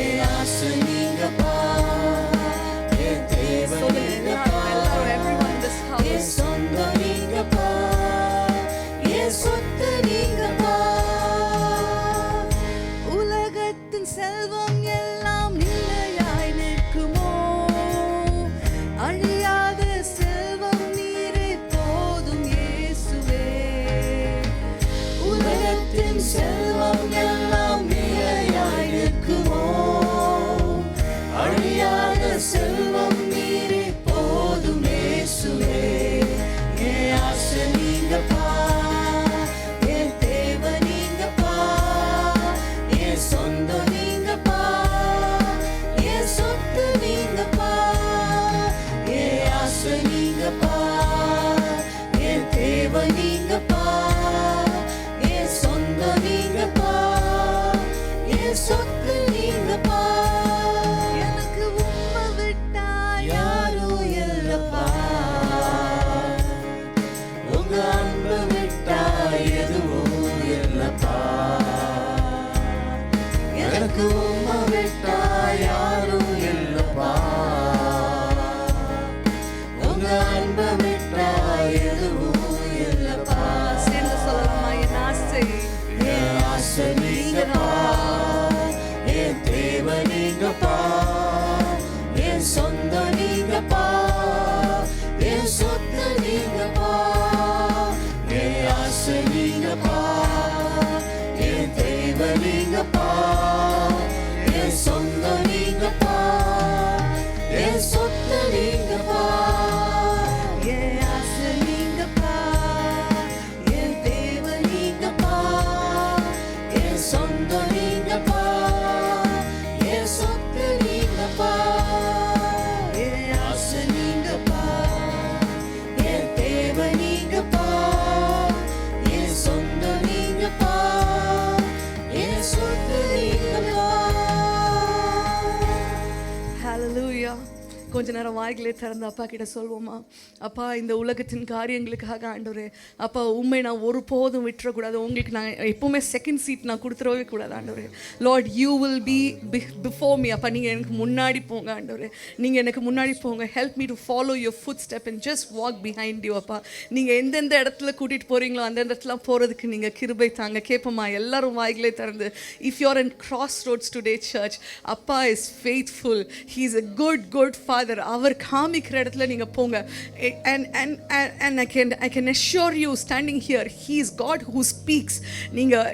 என் ஆசை நீங்கப்பா, என் தேவை நீங்கப்பா, என் சொந்தம் நீங்கப்பா, என் சொத்து நீங்கப்பா. உலகத்தின் செல்வம் எல்லாம் நிலையாய் நிற்குமோ, அழியாத செல்வம் நீரே போதும் இயேசுவே. உலகத்தின் செல்வம் எல்லாம் நிலையாய் நிற்குமோ, அழியாத செல்வம் நீரே போதும் இயேசுவே. என் ஆசை நீங்கப்பா, என் தேவை நீங்கப்பா, என் சொந்தம் நீங்கப்பா, என் சொத்து நீங்கப்பா. என் ஆசை நீங்கப்பா, என் தேவை நீங்கப்பா, என் சொந்தம் நீங்கப்பா, என் சொத்து நீங்கப்பா. எனக்கு உம்மை விட்டா யாரும் இல்லப்பா, உங்க அன்பு கொஞ்ச நேரம் வாய்களே திறந்து அப்பா கிட்ட சொல்வோமா? அப்பா, இந்த உலகத்தின் காரியங்களுக்காக ஆண்டவரே, அப்பா உண்மை நான் ஒருபோதும் விட்டுறக்கூடாது. உங்களுக்கு நான் எப்போவுமே செகண்ட் சீட் நான் கொடுத்துடவே கூடாது ஆண்டவரே. Lord, you will be before me. அப்பா, நீங்கள் எனக்கு முன்னாடி போங்க ஆண்டவரே, நீங்கள் எனக்கு முன்னாடி போங்க. Help me to follow your food step and just walk behind you. அப்பா, நீங்கள் எந்தெந்த இடத்துல கூட்டிகிட்டு போகிறீங்களோ அந்த இடத்துல போகிறதுக்கு நீங்கள் கிருபை தாங்க. கேட்போமா எல்லாரும் வாய்களே திறந்து? If you're in cross roads today church, அப்பா is faithful. He is a good father. அவர் காமிக்கிற இடத்துல நீங்கள் போங்க. And I can assure you standing here, he is God who speaks. நீங்கள்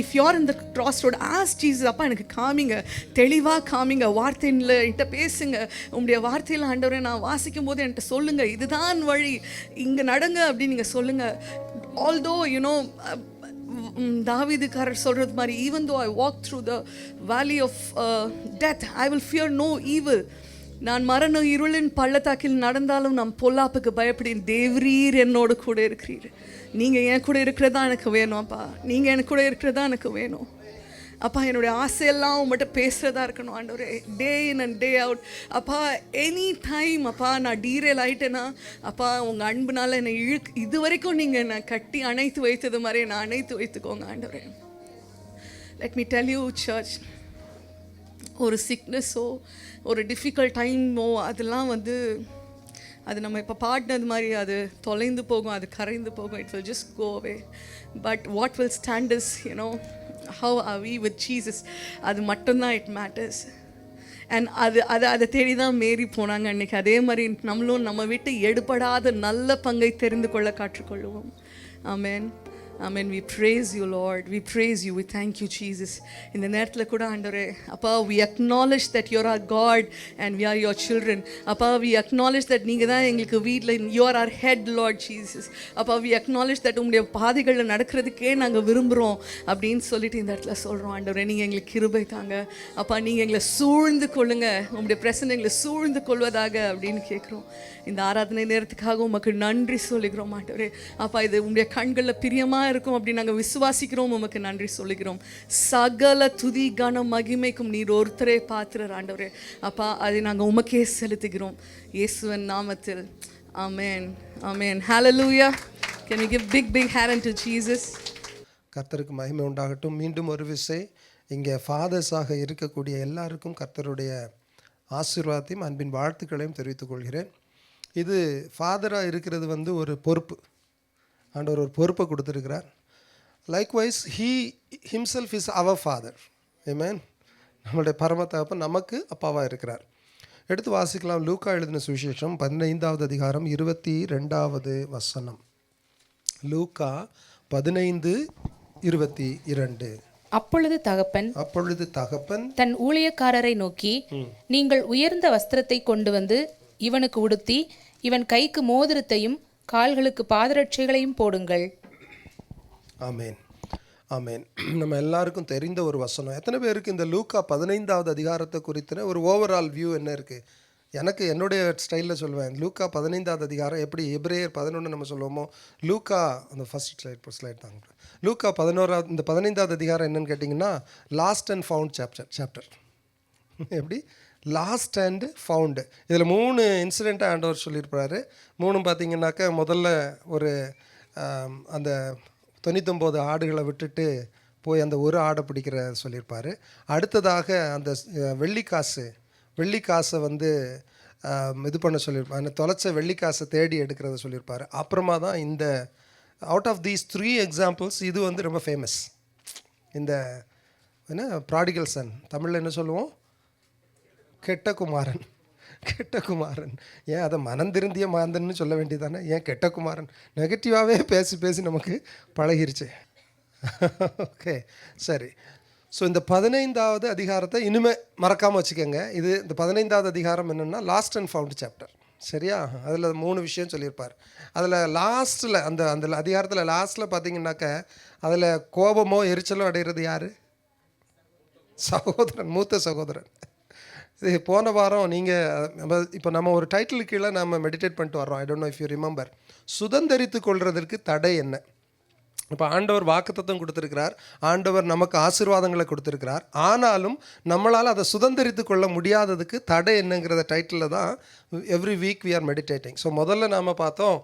if you are in the crossroad, ask Jesus, அப்பா எனக்கு காமிங்க, தெளிவாக காமிங்க, வார்த்தையில் என்கிட்ட பேசுங்க. உங்களுடைய வார்த்தையில் ஆண்டவரே நான் வாசிக்கும் போது என்கிட்ட சொல்லுங்கள், இதுதான் வழி, இங்கே நடங்க அப்படின்னு நீங்கள் சொல்லுங்கள். although you know தாவீதுக்காரர் சொல்கிறது மாதிரி, even though I walk through the valley of death, I will fear no evil. நான் மரண இருளின் பள்ளத்தாக்கில் நடந்தாலும் நான் பொல்லாப்புக்கு பயப்படேன், தேவரீர் என்னோடு கூட இருக்கிறீர். நீங்கள் என் கூட இருக்கிறதா எனக்கு வேணும் அப்பா, நீங்கள் எனக்கு கூட இருக்கிறதா எனக்கு வேணும் அப்பா. என்னுடைய ஆசையெல்லாம் உங்கள்கிட்ட பேசுகிறதா இருக்கணும் ஆண்டவரே, டே இன் அண்ட் டே அவுட். அப்பா, எனி டைம் அப்பா நான் டீரெயில் ஆகிட்டேன்னா அப்பா உங்கள் அன்புனால என்னை இது வரைக்கும் நீங்கள் என்னை கட்டி அணைத்து வைத்தது மாதிரி என்னை அணைத்து வைத்துக்கோங்க ஆண்டவரே. Let me tell you church, ஒரு சிக்னஸோ ஒரு டிஃபிகல்ட் டைமோ அதெல்லாம் அது நம்ம இப்போ பாடினது மாதிரி அது தொலைந்து போகும், அது கரைந்து போகும். It will just go away. But what will stand is how are we with Jesus? அது மட்டும்தான் இட் மேட்டர்ஸ். அண்ட் அதை தேடி தான் மேரி போனாங்க அன்றைக்கி. அதே மாதிரி நம்மளும் நம்ம விட்டு எடுபடாத நல்ல பங்கை தெரிந்து கொள்ள காற்றுக்கொள்ளுவோம். ஆமென். Amen. We praise you, Lord. We praise you. We thank you, Jesus. இந்த நேரத்தில் கூட ஆண்டவரே அப்பா, we acknowledge that you're our God and we are your children. அப்பா, we acknowledge that நீங்கள் தான் எங்களுக்கு வீட்டில், you are our head, Lord Jesus. அப்பா, we acknowledge that உங்களுடைய பாதைகளில் நடக்கிறதுக்கே நாங்கள் விரும்புகிறோம் அப்படின்னு சொல்லிட்டு இந்த இடத்துல சொல்கிறோம். ஆண்டவரே, நீங்கள் எங்களுக்கு கிருபை தாங்க அப்பா, நீங்கள் எங்களை சூழ்ந்து கொள்ளுங்க, உங்களுடைய பிரசன்னை எங்களை சூழ்ந்து கொள்வதாக அப்படின்னு கேட்குறோம். இந்த ஆராதனை நேரத்துக்காக உமக்கு நன்றி சொல்லுகிறோம் ஆண்டவரே. அப்பா, இது உங்களுடைய கண்களில் பிரியமாக இருக்கும் அப்படி நாங்கள் விசுவாசிக்கிறோம். உமக்கு நன்றி சொல்லுகிறோம். சகல துதி கன மகிமைக்கும் நீர் ஒருத்தரே பாத்திரர் ஆண்டவரே. அப்பா, அதை நாங்கள் உமக்கே செலுத்துகிறோம் இயேசுவின் நாமத்தில். ஆமென். ஆமென். ஹல்லேலூயா. Can you give big hand to Jesus? கர்த்தருக்கு மகிமை உண்டாகட்டும். மீண்டும் ஒரு விசை இங்கே ஃபாதர்ஸாக இருக்கக்கூடிய எல்லாருக்கும் கர்த்தருடைய ஆசீர்வாதத்தையும் அன்பின் வாழ்த்துக்களையும் தெரிவித்துக் கொள்கிறேன். இது ஃபாதராக இருக்கிறது ஒரு பொறுப்பு. ஆண்டவர் ஒரு பொறுப்பை கொடுத்துருக்கிறார். Likewise he himself is our father. ஆமென். நம்மளுடைய பரம தகப்பன் நமக்கு அப்பாவாக இருக்கிறார். எடுத்து வாசிக்கலாம். லூக்கா எழுதின சுவிசேஷம் 15வது அதிகாரம் 22வது வசனம். லூக்கா 15:22. அப்பொழுது தகப்பன் தன் ஊழியக்காரரை நோக்கி, நீங்கள் உயர்ந்த வஸ்திரத்தை கொண்டு வந்து இவனுக்கு உடுத்தி இவன் கைக்கு மோதிரத்தையும் கால்களுக்கு பாதரட்சைகளையும் போடுங்கள். ஆமென். ஆமென். நம்ம எல்லாருக்கும் தெரிந்த ஒரு வசனம். எத்தனை பேருக்கு இந்த லூக்கா 15வது அதிகாரத்தை குறித்த ஒரு ஓவரால் வியூ என்ன இருக்குது? எனக்கு என்னுடைய ஸ்டைலில் சொல்லுவேன். லூக்கா 15வது அதிகாரம் எப்படி எபிரேயர் 11 நம்ம சொல்லுவோமோ, லூக்கா அந்த ஃபர்ஸ்ட் ஸ்லைட் தாங்க. லூக்கா 11வது இந்த 15வது அதிகாரம் என்னன்னு கேட்டிங்கன்னா, லாஸ்ட் அண்ட் ஃபவுண்ட் சாப்டர். எப்படி லாஸ்ட் அண்ட் ஃபவுண்டு. இதில் 3 இன்சிடெண்ட்டாக ஆண்டவர் சொல்லியிருப்பாரு. 3 பார்த்திங்கனாக்கா, முதல்ல ஒரு அந்த 99 ஆடுகளை விட்டுட்டு போய் அந்த ஒரு ஆடை பிடிக்கிற சொல்லியிருப்பார். அடுத்ததாக அந்த வெள்ளிக்காசை இது பண்ண சொல்லியிருப்பார். அந்த தொலைச்ச வெள்ளிக்காசை தேடி எடுக்கிறத சொல்லியிருப்பார். அப்புறமா தான் இந்த அவுட் ஆஃப் தீஸ் 3 எக்ஸாம்பிள்ஸ் இது ரொம்ப ஃபேமஸ். இந்த என்ன ப்ராடிகல் சன், தமிழில் என்ன சொல்லுவோம்? கெட்ட குமாரன். ஏன் அதை மனந்திருந்திய மாந்தன்னு சொல்ல வேண்டியதானே? ஏன் கெட்ட குமாரன்? நெகட்டிவாகவே பேசி நமக்கு பழகிருச்சு. ஓகே, சரி. ஸோ இந்த 15வது அதிகாரத்தை இனிமேல் மறக்காமல் வச்சுக்கோங்க. இந்த 15வது அதிகாரம் என்னென்னா லாஸ்ட் அண்ட் ஃபவுண்ட் சாப்டர். சரியா? அதில் 3 விஷயம் சொல்லியிருப்பார். அதில் லாஸ்ட்டில் அந்த அதிகாரத்தில் லாஸ்ட்டில் பார்த்தீங்கன்னாக்க, அதில் கோபமோ எரிச்சலோ அடைகிறது யார்? மூத்த சகோதரன். இது போன வாரம் நீங்கள் இப்போ நம்ம ஒரு டைட்டில் கீழே நம்ம மெடிடேட் பண்ணிட்டு வர்றோம். I don't know if you remember. சுதந்திரித்து கொள்வதற்கு தடை என்ன? இப்போ ஆண்டவர் வாக்குத்தத்தம் கொடுத்துருக்கிறார், ஆண்டவர் நமக்கு ஆசீர்வாதங்களை கொடுத்துருக்கிறார். ஆனாலும் நம்மளால் அதை சுதந்திரித்து கொள்ள முடியாததுக்கு தடை என்னங்கிறத டைட்டிலில் தான் every week we are meditating. So முதல்ல நாம் பார்த்தோம்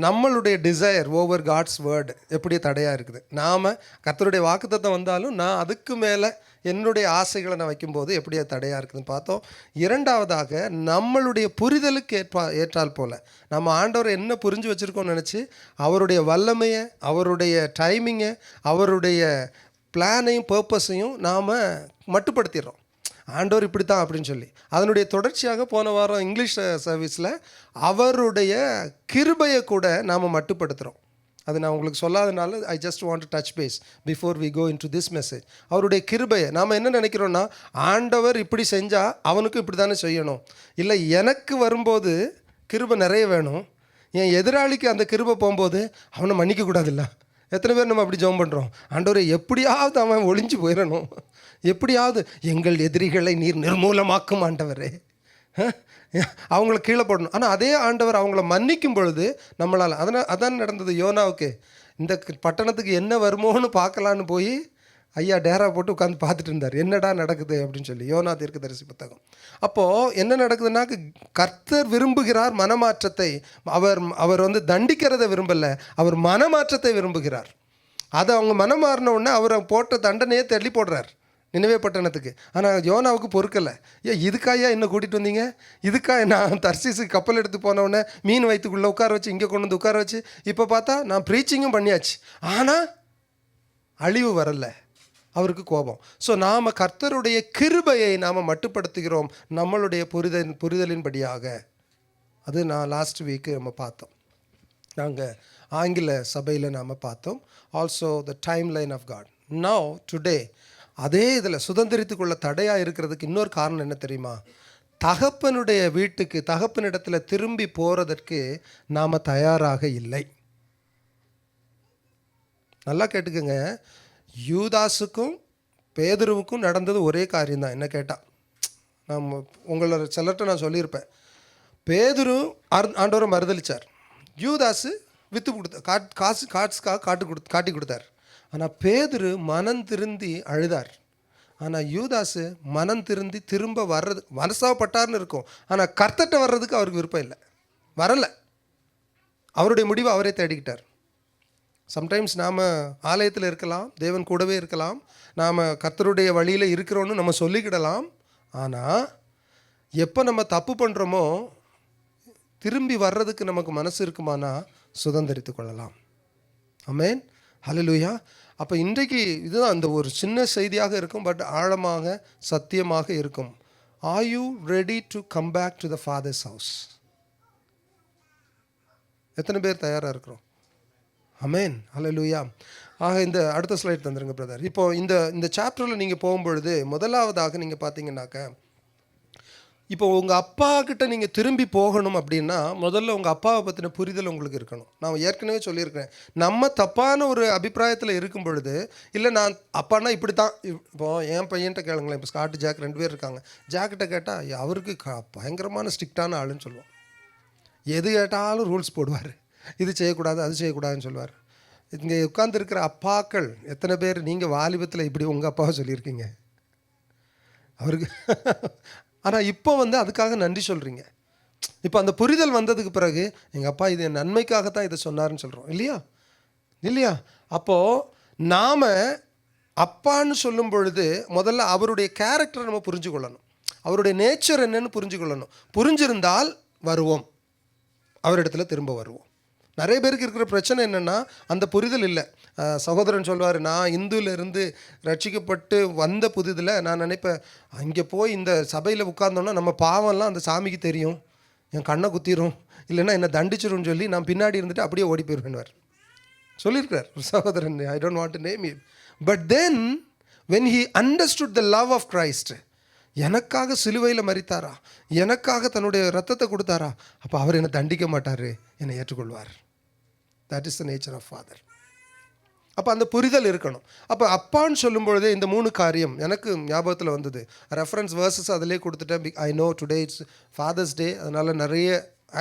நம்மளுடைய டிசையர் ஓவர் காட்ஸ் வேர்டு எப்படி தடையாக இருக்குது. நாம் கர்த்தருடைய வாக்குத்தத்தம் வந்தாலும் நான் அதுக்கு மேலே என்னுடைய ஆசைகளை நான் வைக்கும்போது எப்படி அது தடையாக இருக்குதுன்னு பார்த்தோம். இரண்டாவதாக நம்மளுடைய புரிதலுக்கு ஏற்றால் போல் நம்ம ஆண்டவர் என்ன புரிஞ்சு வச்சுருக்கோம்னு நினச்சி அவருடைய வல்லமையை, அவருடைய டைமிங்கை, அவருடைய பிளானையும் பர்பஸையும் நாம் மட்டுப்படுத்திடுறோம். ஆண்டவர் இப்படி தான் அப்படின்னு சொல்லி அதனுடைய தொடர்ச்சியாக போன வாரம் இங்கிலீஷ் சர்வீஸில் அவருடைய கிருபையை கூட நாம் மட்டுப்படுத்துகிறோம். அது நான் உங்களுக்கு சொல்லாதனால I just want to touch base before we go into this message. அவருடைய கிருபையை நாம் என்ன நினைக்கிறோன்னா, ஆண்டவர் இப்படி செஞ்சால் அவனுக்கும் இப்படி தானே செய்யணும், இல்லை எனக்கு வரும்போது கிருபை நிறைய வேணும், என் எதிராளிக்கு அந்த கிருபை போகும்போது அவனை மன்னிக்கக்கூடாதுல்ல. எத்தனை பேர் நம்ம அப்படி ஜெபம் பண்ணுறோம், ஆண்டவரை எப்படியாவது அவன் ஒளிஞ்சு போயிடணும், எப்படியாவது எங்கள் எதிரிகளை நீர் நிர்மூலமாக்கும் ஆண்டவரே, அவங்கள கீழே போடணும். ஆனால் அதே ஆண்டவர் அவங்கள மன்னிக்கும் பொழுது நம்மளால் அதான் நடந்தது யோனாவுக்கு. இந்த பட்டணத்துக்கு என்ன வருமோன்னு பார்க்கலான்னு போய் ஐயா டேரா போட்டு உட்காந்து பார்த்துட்டு இருந்தார், என்னடா நடக்குது அப்படின்னு சொல்லி. யோனா தீர்க்கதரிசி புத்தகம். அப்போது என்ன நடக்குதுன்னா, கர்த்தர் விரும்புகிறார் மனமாற்றத்தை. அவர் தண்டிக்கிறத விரும்பலை, அவர் மனமாற்றத்தை விரும்புகிறார். அதை அவங்க மனம் மாறின உடனே அவரை போட்ட தண்டனையே தள்ளி போடுறார் நினைவே பட்டணத்துக்கு. ஆனால் யோனாவுக்கு பொறுக்கலை. இதுக்காயா என்ன கூட்டிகிட்டு வந்தீங்க, இதுக்காக நான் தர்சீஸுக்கு கப்பல் எடுத்து போனவுடனே மீன் வயிற்றுக்குள்ளே உட்கார வச்சு இங்கே கொண்டு வந்து உட்கார வச்சு இப்போ பார்த்தா நான் ப்ரீச்சிங்கும் பண்ணியாச்சு, ஆனால் அழிவு வரலை. அவருக்கு கோபம். ஸோ நாம் கர்த்தருடைய கிருபையை நாம் மட்டுப்படுத்துகிறோம் நம்மளுடைய புரிதலின்படியாக. அது நான் லாஸ்ட் வீக்கு நம்ம பார்த்தோம். நாங்கள் ஆங்கில சபையில் நாம் பார்த்தோம். Also the timeline of God. Now today அதே இதில் சுதந்திரித்து கொள்ள தடையாக இருக்கிறதுக்கு இன்னொரு காரணம் என்ன தெரியுமா? தகப்பனுடைய வீட்டுக்கு, தகப்பனிடத்தில் திரும்பி போகிறதற்கு நாம் தயாராக இல்லை. நல்லா கேட்டுக்கோங்க, யூதாஸுக்கும் பேதுருவுக்கும் நடந்தது ஒரே காரியம்தான். என்ன கேட்டால், நான் உங்களோட சிலர்கிட்ட நான் சொல்லியிருப்பேன், பேதுரு ஆண்டவரை மறுதளித்தார், யூதாஸு விற்று கொடுத்த காசுக்காக காட்டி கொடுத்தார். ஆனால் பேதுரு மனம் திருந்தி அழுதார். ஆனால் யூதாஸு மனம் திருந்தி திரும்ப வர்றது மனசாப்பட்டார்னு இருக்கும், ஆனால் கர்த்தட்ட வர்றதுக்கு அவருக்கு விருப்பம் இல்லை, வரலை. அவருடைய முடிவை அவரே தேடிக்கிட்டார். சம்டைம்ஸ் நாம் ஆலயத்தில் இருக்கலாம், தேவன் கூடவே இருக்கலாம், நாம் கர்த்தருடைய வழியில் இருக்கிறோன்னு நம்ம சொல்லிக்கிடலாம். ஆனால் எப்போ நம்ம தப்பு பண்ணுறோமோ திரும்பி வர்றதுக்கு நமக்கு மனசு இருக்குமானா சுதந்திரித்து கொள்ளலாம். ஆமென், ஹல்லேலூயா. அப்போ இன்றைக்கு இதுதான் இந்த ஒரு சின்ன செய்தியாக இருக்கும், பட் ஆழமாக சத்தியமாக இருக்கும். Are you ready to come back to the father's house? எத்தனை பேர் தயாராக இருக்கிறோம்? ஆமென், ஹல்லேலூயா. ஆக இந்த அடுத்த ஸ்லைட் தந்துருங்க பிரதர். இப்போது இந்த சாப்டரில் நீங்கள் போகும்பொழுது முதலாவதாக நீங்கள் பார்த்தீங்கன்னாக்க, இப்போ உங்கள் அப்பா கிட்ட நீங்கள் திரும்பி போகணும் அப்படின்னா முதல்ல உங்கள் அப்பாவை பற்றின புரிதல் உங்களுக்கு இருக்கணும். நான் ஏற்கனவே சொல்லியிருக்கிறேன், நம்ம தப்பான ஒரு அபிப்பிராயத்தில் இருக்கும் பொழுது, இல்லை நான் அப்பானா இப்படி தான். இப்போது என் பையன்கிட்ட கேளுங்களேன், இப்போ ஸ்காட் ஜாக் 2 பேர் இருக்காங்க. ஜாக்கிட்ட கேட்டால் அவருக்கு பயங்கரமான ஸ்ட்ரிக்டான ஆளுன்னு சொல்லுவோம். எது கேட்டாலும் ரூல்ஸ் போடுவார், இது செய்யக்கூடாது அது செய்யக்கூடாதுன்னு சொல்லுவார். இங்கே உட்கார்ந்துருக்கிற அப்பாக்கள் எத்தனை பேர் நீங்கள் வாலிபத்தில் இப்படி உங்கள் அப்பாவை சொல்லியிருக்கீங்க அவருக்கு? ஆனால் இப்போ அதுக்காக நன்றி சொல்கிறீங்க. இப்போ அந்த புரிதல் வந்ததுக்கு பிறகு எங்கள் அப்பா இது என் நன்மைக்காகத்தான் இதை சொன்னார்னு சொல்கிறோம், இல்லையா? அப்போது நாம் அப்பான்னு சொல்லும் பொழுது முதல்ல அவருடைய கேரக்டரை நம்ம புரிஞ்சு கொள்ளணும், அவருடைய நேச்சர் என்னன்னு புரிஞ்சு கொள்ளணும். புரிஞ்சிருந்தால் வருவோம், அவரிடத்துல திரும்ப வருவோம். நிறைய பேருக்கு இருக்கிற பிரச்சனை என்னென்னா அந்த புரிதல் இல்லை. சகோதரன் சொல்வார், நான் இந்துவிலேருந்து ரட்சிக்கப்பட்டு வந்த புதிதில் நான் நினைப்பேன், அங்கே போய் இந்த சபையில் உட்கார்ந்தோன்னா நம்ம பாவம்லாம் அந்த சாமிக்கு தெரியும், என் கண்ணை குத்திரும், இல்லைன்னா என்னை தண்டிச்சிரும்னு சொல்லி நான் பின்னாடி இருந்துட்டு அப்படியே ஓடி போயிடுவேன்வார். சொல்லியிருக்கிறார் சகோதரன், I don't want to name it. But then when he understood the love of Christ, எனக்காக சிலுவையில் மரித்தாரா, எனக்காக தன்னுடைய ரத்தத்தை கொடுத்தாரா, அப்போ அவர் என்னை தண்டிக்க மாட்டார், என்னை ஏற்றுக்கொள்வார். That is the nature of father. அப்போ அந்த புரிதல் இருக்கணும். அப்போ அப்பான்னு சொல்லும் பொழுதே இந்த 3 காரியம் எனக்கு ஞாபகத்தில் வந்தது. ரெஃபரன்ஸ் வேர்சஸ் அதிலே கொடுத்துட்டேன். I know today it's father's day, அதனால் நிறைய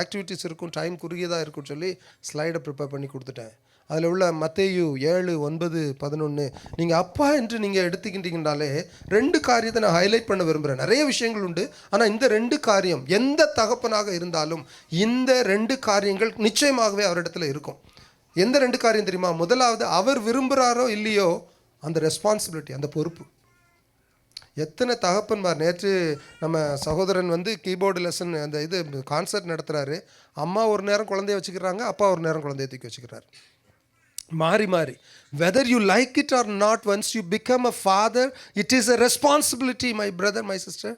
ஆக்டிவிட்டீஸ் இருக்கும், டைம் குறுகியதாக இருக்கும்னு சொல்லி ஸ்லைடை ப்ரிப்பேர் பண்ணி கொடுத்துட்டேன். அதில் உள்ள மத்தேயு 7:9-11 நீங்கள் அப்பா என்று நீங்கள் எடுத்துக்கிட்டீங்கனாலே 2 காரியத்தை நான் ஹைலைட் பண்ண விரும்புகிறேன். நிறைய விஷயங்கள் உண்டு, ஆனால் இந்த 2 காரியம் எந்த தகப்பனாக இருந்தாலும் இந்த 2 காரியங்கள் நிச்சயமாகவே அவரிடத்துல இருக்கும். எந்த 2 காரியம் தெரியுமா? முதலாவது, அவர் விரும்புகிறாரோ இல்லையோ அந்த ரெஸ்பான்சிபிலிட்டி, அந்த பொறுப்பு. எத்தனை தகப்பன்மார், நேற்று நம்ம சகோதரன் வந்து கீபோர்டு லெசன் அந்த இது கான்சர்ட் நடத்துகிறாரு. அம்மா ஒரு நேரம் குழந்தைய வச்சுக்கிறாங்க, அப்பா ஒரு நேரம் குழந்தைய தூக்கி வச்சுக்கிறார். மாறி மாறி. Whether you like it or not, once you become a father it is a responsibility my brother my sister.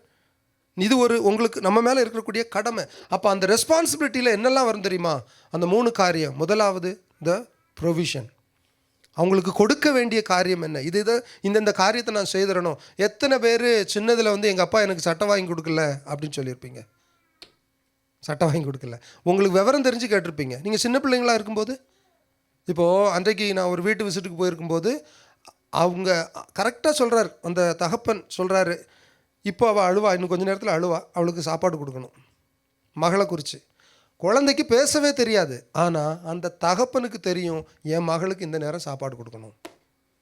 இது ஒரு உங்களுக்கு நம்ம மேலே இருக்கக்கூடிய கடமை. அப்போ அந்த ரெஸ்பான்சிபிலிட்டியில் என்னெல்லாம் வரும் தெரியுமா? அந்த 3 காரியம். முதலாவது த ப்ரொவிஷன், அவங்களுக்கு கொடுக்க வேண்டிய காரியம் என்ன, இதை இந்த காரியத்தை நான் செய்திடணும். எத்தனை பேர் சின்னதில் வந்து எங்கள் அப்பா எனக்கு சட்டை வாங்கி கொடுக்கல அப்படின்னு சொல்லியிருப்பீங்க? சட்டை வாங்கி கொடுக்கல. உங்களுக்கு விவரம் தெரிஞ்சு கேட்டிருப்பீங்க. நீங்கள் சின்ன பிள்ளைங்களாக இருக்கும்போது, இப்போது அன்றைக்கு நான் ஒரு வீட்டு விசிட்டுக்கு போயிருக்கும்போது அவங்க கரெக்டாக சொல்கிறார், அந்த தகப்பன் சொல்கிறாரு, இப்போ அவள் அழுவா, இன்னும் கொஞ்சம் நேரத்தில் அழுவா, அவளுக்கு சாப்பாடு கொடுக்கணும். மகளை குறித்து குழந்தைக்கு பேசவே தெரியாது, ஆனால் அந்த தகப்பனுக்கு தெரியும் என் மகளுக்கு இந்த நேரம் சாப்பாடு கொடுக்கணும்.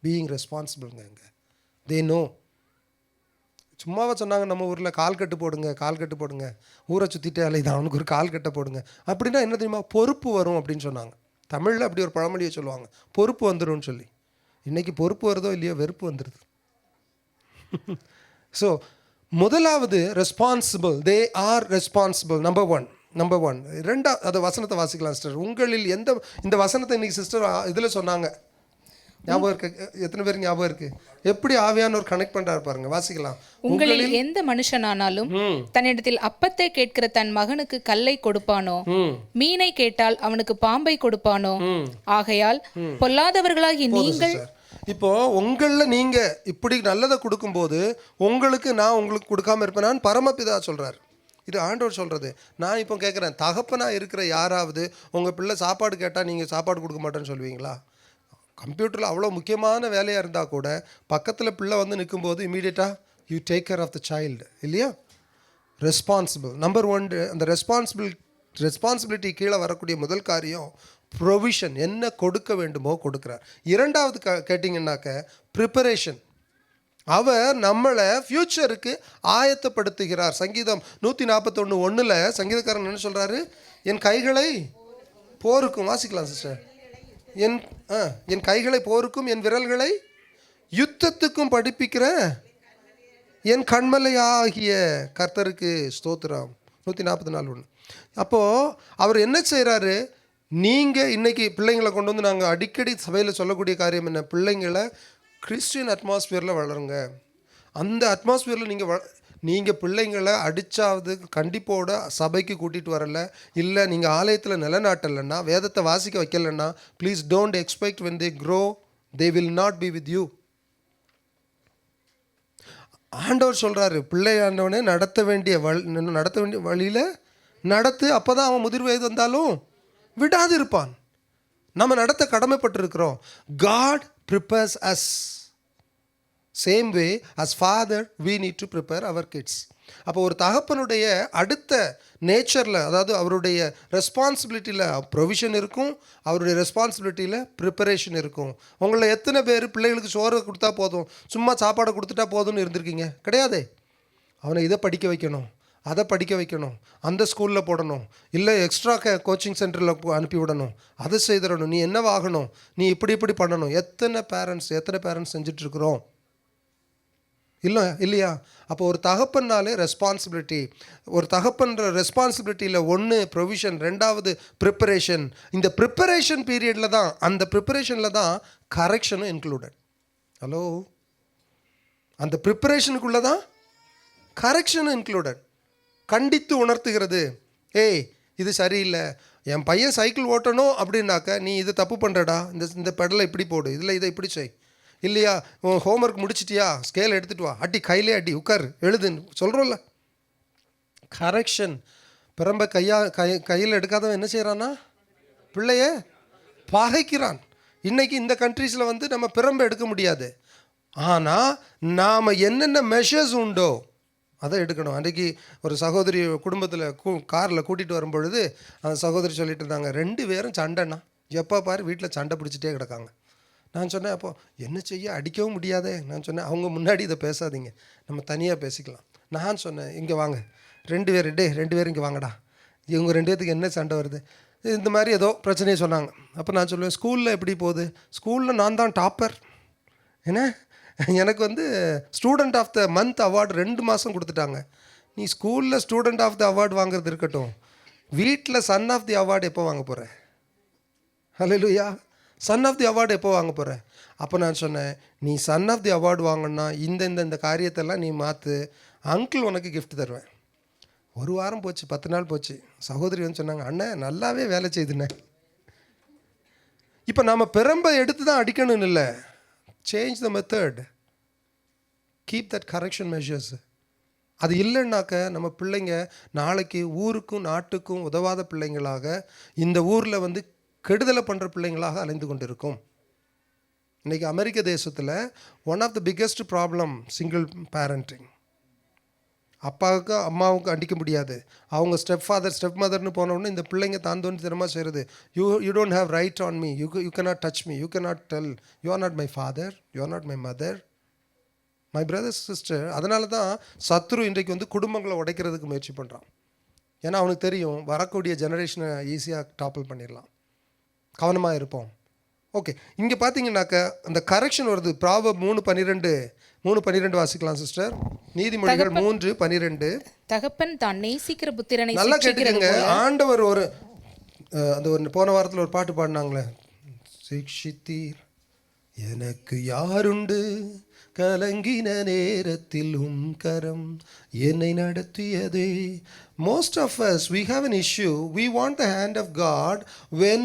பீயிங் ரெஸ்பான்சிபிள்ங்க அங்கே. They know. சும்மாவா சொன்னாங்க நம்ம ஊரில் கால் கட்டு போடுங்க, கால் கட்டு போடுங்க, ஊரை சுற்றிட்டே அலைதான் அவனுக்கு ஒரு கால் கட்டை போடுங்க. அப்படின்னா என்ன தெரியுமா? பொறுப்பு வரும் அப்படின்னு சொன்னாங்க. தமிழில் அப்படி ஒரு பழமொழியை சொல்லுவாங்க, பொறுப்பு வந்துடும் சொல்லி. இன்றைக்கி பொறுப்பு வருதோ இல்லையோ, வெறுப்பு வந்துடுது. ஸோ முதலாவது responsible, they are responsible. Number one. ரெண்டாவது அது வசனத்தை வாசிக்கலாம் சிஸ்டர். உங்களில் இந்த வசனத்தை இன்னைக்கு சிஸ்டர் இதில் சொன்னாங்க, ஞாபகம் இருக்கு? எத்தனை பேருக்கு ஞாபகம் இருக்கு? எப்படி ஆவியானவர் கனெக்ட் பண்றாரு பாருங்க, வாசிக்கலாம். உங்களில் எந்த மனுஷனானாலும் தன்னிடத்தில் அப்பத்தை கேட்கிற தன் மகனுக்கு கல்லை கொடுப்பானோ, மீனை கேட்டால் அவனுக்கு பாம்பை கொடுப்பானோ? ஆகையால் பொல்லாதவர்களாகி நீங்கள். இப்போ உங்களில் நீங்க இப்படி நல்லதை கொடுக்கும்போது உங்களுக்கு கொடுக்காம இருப்பேனான்னு பரமபிதா சொல்றாரு. இது ஆண்டவர் சொல்கிறது. நான் இப்போ கேட்குறேன், தகப்பனாக இருக்கிற யாராவது உங்கள் பிள்ளை சாப்பாடு கேட்டால் நீங்கள் சாப்பாடு கொடுக்க மாட்டேன்னு சொல்லுவீங்களா? கம்ப்யூட்டரில் அவ்வளோ முக்கியமான வேலையாக இருந்தால் கூட பக்கத்தில் பிள்ளை வந்து நிற்கும்போது இமீடியட்டாக you take care of the child, இல்லையா? ரெஸ்பான்சிபிள். நம்பர் 1, அந்த ரெஸ்பான்சிபிலிட்டி கீழே வரக்கூடிய முதல் காரியம் ப்ரொவிஷன். என்ன கொடுக்க வேண்டுமோ கொடுக்குறார். இரண்டாவது கேட்டிங்கன்னாக்க ப்ரிப்பரேஷன். அவர் நம்மளை ஃப்யூச்சருக்கு ஆயத்தப்படுத்துகிறார். சங்கீதம் 141:1 சங்கீதக்காரன் என்ன சொல்கிறாரு? என் கைகளை போருக்கும், வாசிக்கலாம் சிஸ்டர், என் கைகளை போருக்கும் என் விரல்களை யுத்தத்துக்கும் படிப்பிக்கிற என் கண்மலையாகிய கர்த்தருக்கு ஸ்தோத்திரம். 144:1. அப்போது அவர் என்ன செய்கிறாரு? நீங்கள் இன்றைக்கி பிள்ளைங்களை கொண்டு வந்து நாங்கள் அடிக்கடி சபையில் சொல்லக்கூடிய காரியம் என்ன? பிள்ளைங்களை கிறிஸ்டியன் அட்மாஸ்பியரில் வளருங்க. அந்த அட்மாஸ்பியரில் நீங்கள் பிள்ளைங்களை அடித்தாவது கண்டிப்போட சபைக்கு கூட்டிகிட்டு வரல, இல்லை நீங்கள் ஆலயத்தில் நிலநாட்டலைன்னா, வேதத்தை வாசிக்க வைக்கலைன்னா, please don't expect when they grow they will not be with you. ஆண்டவர் சொல்கிறாரு, பிள்ளையாண்டவனே நடத்த வேண்டிய வழியில் நடத்து, அப்போ தான் அவன் முதிர் வயது வந்தாலும் விடாது இருப்பான். நம்ம நடத்த கடமைப்பட்டிருக்கிறோம். God prepares us. Same way as father we need to prepare our kids. அப்போ ஒரு தகப்பனுடைய அடுத்த நேச்சரில், அதாவது அவருடைய ரெஸ்பான்சிபிலிட்டியில் ப்ரொவிஷன் இருக்கும், அவருடைய ரெஸ்பான்சிபிலிட்டியில் ப்ரிப்பரேஷன் இருக்கும். உங்களில் எத்தனை பேர் பிள்ளைகளுக்கு சோறு கொடுத்தா போதும், சும்மா சாப்பாடை கொடுத்துட்டா போதும்னு இருந்திருக்கீங்க? கிடையாதே. அவனை இதை படிக்க வைக்கணும், அதை படிக்க வைக்கணும், அந்த ஸ்கூலில் போடணும், இல்லை எக்ஸ்ட்ரா கோச்சிங் சென்டரில் அனுப்பி விடணும், அதை செய்திடணும், நீ என்னவாகணும், நீ இப்படி பண்ணணும். எத்தனை பேரண்ட்ஸ் செஞ்சிட்ருக்குறோம் இல்லையா? அப்போ ஒரு தகப்பன்னாலே ரெஸ்பான்சிபிலிட்டி. ஒரு தகப்பன்ற ரெஸ்பான்சிபிலிட்டியில் 1 ப்ரொவிஷன், 2வது ப்ரிப்பரேஷன். இந்த ப்ரிப்பரேஷன் பீரியடில் தான், அந்த ப்ரிப்பரேஷனில் தான் கரெக்ஷனும் இன்க்ளூடட். ஹலோ, அந்த ப்ரிப்பரேஷனுக்குள்ளே தான் கரெக்ஷனும் இன்க்ளூடட். கண்டித்து உணர்த்துகிறது, ஏய் இது சரியில்லை, என் பையன் சைக்கிள் ஓட்டணும் அப்படின்னாக்க நீ இது தப்பு பண்ணுறடா, இந்த பெடலை இப்படி போடு, இதை இப்படி செய், இல்லையா ஹோம்ஒர்க் முடிச்சிட்டியா, ஸ்கேல் எடுத்துகிட்டு வா, அடி கையிலே அடி, உட்கார் எழுதுன்னு சொல்கிறோம்ல. கரெக்ஷன். பிறம்ப கையில் எடுக்காதவன் என்ன செய்கிறான்னா பிள்ளைய பகைக்கிறான். இன்றைக்கி இந்த கண்ட்ரீஸில் வந்து நம்ம பிறம்ப எடுக்க முடியாது, ஆனால் நாம் என்னென்ன மெஷர்ஸ் உண்டோ அதை எடுக்கணும். அன்றைக்கி ஒரு சகோதரி குடும்பத்தில் காரில் கூட்டிகிட்டு வரும்பொழுது அந்த சகோதரி சொல்லிட்டு இருந்தாங்க, 2 பேரும் சண்டைண்ணா, எப்போ பாரு வீட்டில் சண்டை பிடிச்சிட்டே கிடக்காங்க. நான் சொன்னேன், அப்போ என்ன செய்ய, அடிக்கவும் முடியாதே. நான் சொன்னேன், அவங்க முன்னாடி இதை பேசாதீங்க, நம்ம தனியாக பேசிக்கலாம். நான் சொன்னேன், இங்கே வாங்க 2 பேர் இங்கே வாங்கடா, இவங்க 2 பேர்த்துக்கு என்ன சண்டை வருது, இந்த மாதிரி ஏதோ பிரச்சனையை சொன்னாங்க. அப்போ நான் சொல்லுவேன், ஸ்கூலில் எப்படி போகுது? ஸ்கூலில் நான் தான் டாப்பர். ஏன்னா எனக்கு வந்து student of the month award 2 மாதம் கொடுத்துட்டாங்க. நீ ஸ்கூலில் ஸ்டூடெண்ட் ஆஃப் த அவார்டு வாங்குறது இருக்கட்டும், வீட்டில் சன் ஆஃப் தி அவார்டு எப்போ வாங்க போகிற? ஹல்லேலூயா. சன் ஆஃப் தி அவார்டு எப்போ வாங்க போகிற? அப்போ நான் சொன்னேன், நீ சன் ஆஃப் தி அவார்டு வாங்கினா இந்த காரியத்தெல்லாம் நீ மாற்று, அங்கிள் உனக்கு gift தருவேன். 1 வாரம் போச்சு, 10 நாள் போச்சு. சகோதரி வந்து சொன்னாங்க, அண்ணன் நல்லாவே வேலை செய்துண்ணே. இப்போ நாம் பெரம்பை எடுத்து தான் அடிக்கணும்னு இல்லை, change the method, keep that correction measures. அது இல்லைன்னாக்க நம்ம பிள்ளைங்க நாளைக்கு ஊருக்கும் நாட்டுக்கும் உதவாத பிள்ளைங்களாக, இந்த ஊரில் வந்து கெடுதலை பண்ணுற பிள்ளைங்களாக அலைந்து கொண்டு இருக்கும். இன்றைக்கி அமெரிக்க தேசத்தில் one of the biggest problem single parenting. அப்பாவுக்கு அம்மாவுக்கு அடிக்க முடியாது, அவங்க ஸ்டெப் மதர்னு போனோடனே இந்த பிள்ளைங்க தான் தோண்டி தினமாக செய்கிறது. You don't have right on me, you cannot touch me, you cannot tell, you are not my father, you are not my mother, my brother sister. அதனால தான் சத்ரு இன்றைக்கு வந்து குடும்பங்களை உடைக்கிறதுக்கு முயற்சி பண்ணுறான். ஏன்னா அவனுக்கு தெரியும் வரக்கூடிய ஜெனரேஷனை ஈஸியாக டாப்பிள் பண்ணிடலாம். கவனமாக இருப்போம். ஓகே, இங்கே பார்த்தீங்கன்னாக்க அந்த கரெக்ஷன் வருது. ப்ராவர்ப் 3:12 வாசிக்கலாம் சிஸ்டர். நீதிமொழிகள் 3:12. தகப்பன் தான் நேசிக்கிற புத்திரனை நல்லா சிட்சிக்கிறது கேட்டுக்கங்க. போல. ஆண்டவர் ஒரு போன வாரத்தில் ஒரு பாட்டு பாடினாங்களே, சிக்ஷித்தீர் எனக்கு யாருண்டு, கலங்கின நேரத்தில் கரம் என்னை நடத்தியதே. Most of us, we have an issue. We want the hand of God when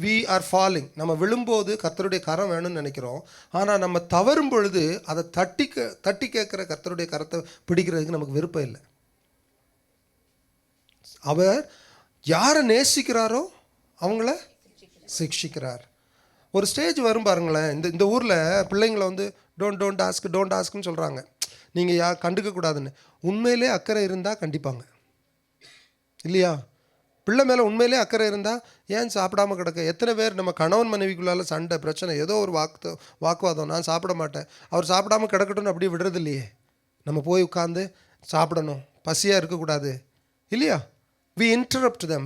we are falling. நம்ம விழும்போது கர்த்தருடைய கரம் வேணும்னு நினைக்கிறோம். ஆனால் நம்ம தவறும் பொழுது அதை தட்டி கேட்குற கர்த்தருடைய கரத்தை பிடிக்கிறதுக்கு நமக்கு விருப்பம் இல்லை. அவர் யாரை நேசிக்கிறாரோ அவங்கள சிக்ஷிக்கிறார். ஒரு ஸ்டேஜ் வரும் பாருங்களேன், இந்த ஊரில் பிள்ளைங்களை வந்து டோன்ட் ஆஸ்க்னு சொல்கிறாங்க. நீங்கள் கண்டுக்கக்கூடாதுன்னு. உண்மையிலே அக்கறை இருந்தால் கண்டிப்பாங்க, இல்லையா? பிள்ளை மேலே உண்மையிலே அக்கறை இருந்தால் ஏன் சாப்பிடாம கிடக்க? எத்தனை பேர் நம்ம கணவன் மனைவிக்குள்ளால சண்டை பிரச்சனை, ஏதோ ஒரு வாக்குவாதம், நான் சாப்பிட மாட்டேன், அவர் சாப்பிடாம கிடக்கட்டும்னு அப்படியே விடுறது இல்லையே. நம்ம போய் உட்காந்து சாப்பிடணும், பசியாக இருக்கக்கூடாது, இல்லையா? We interrupt them,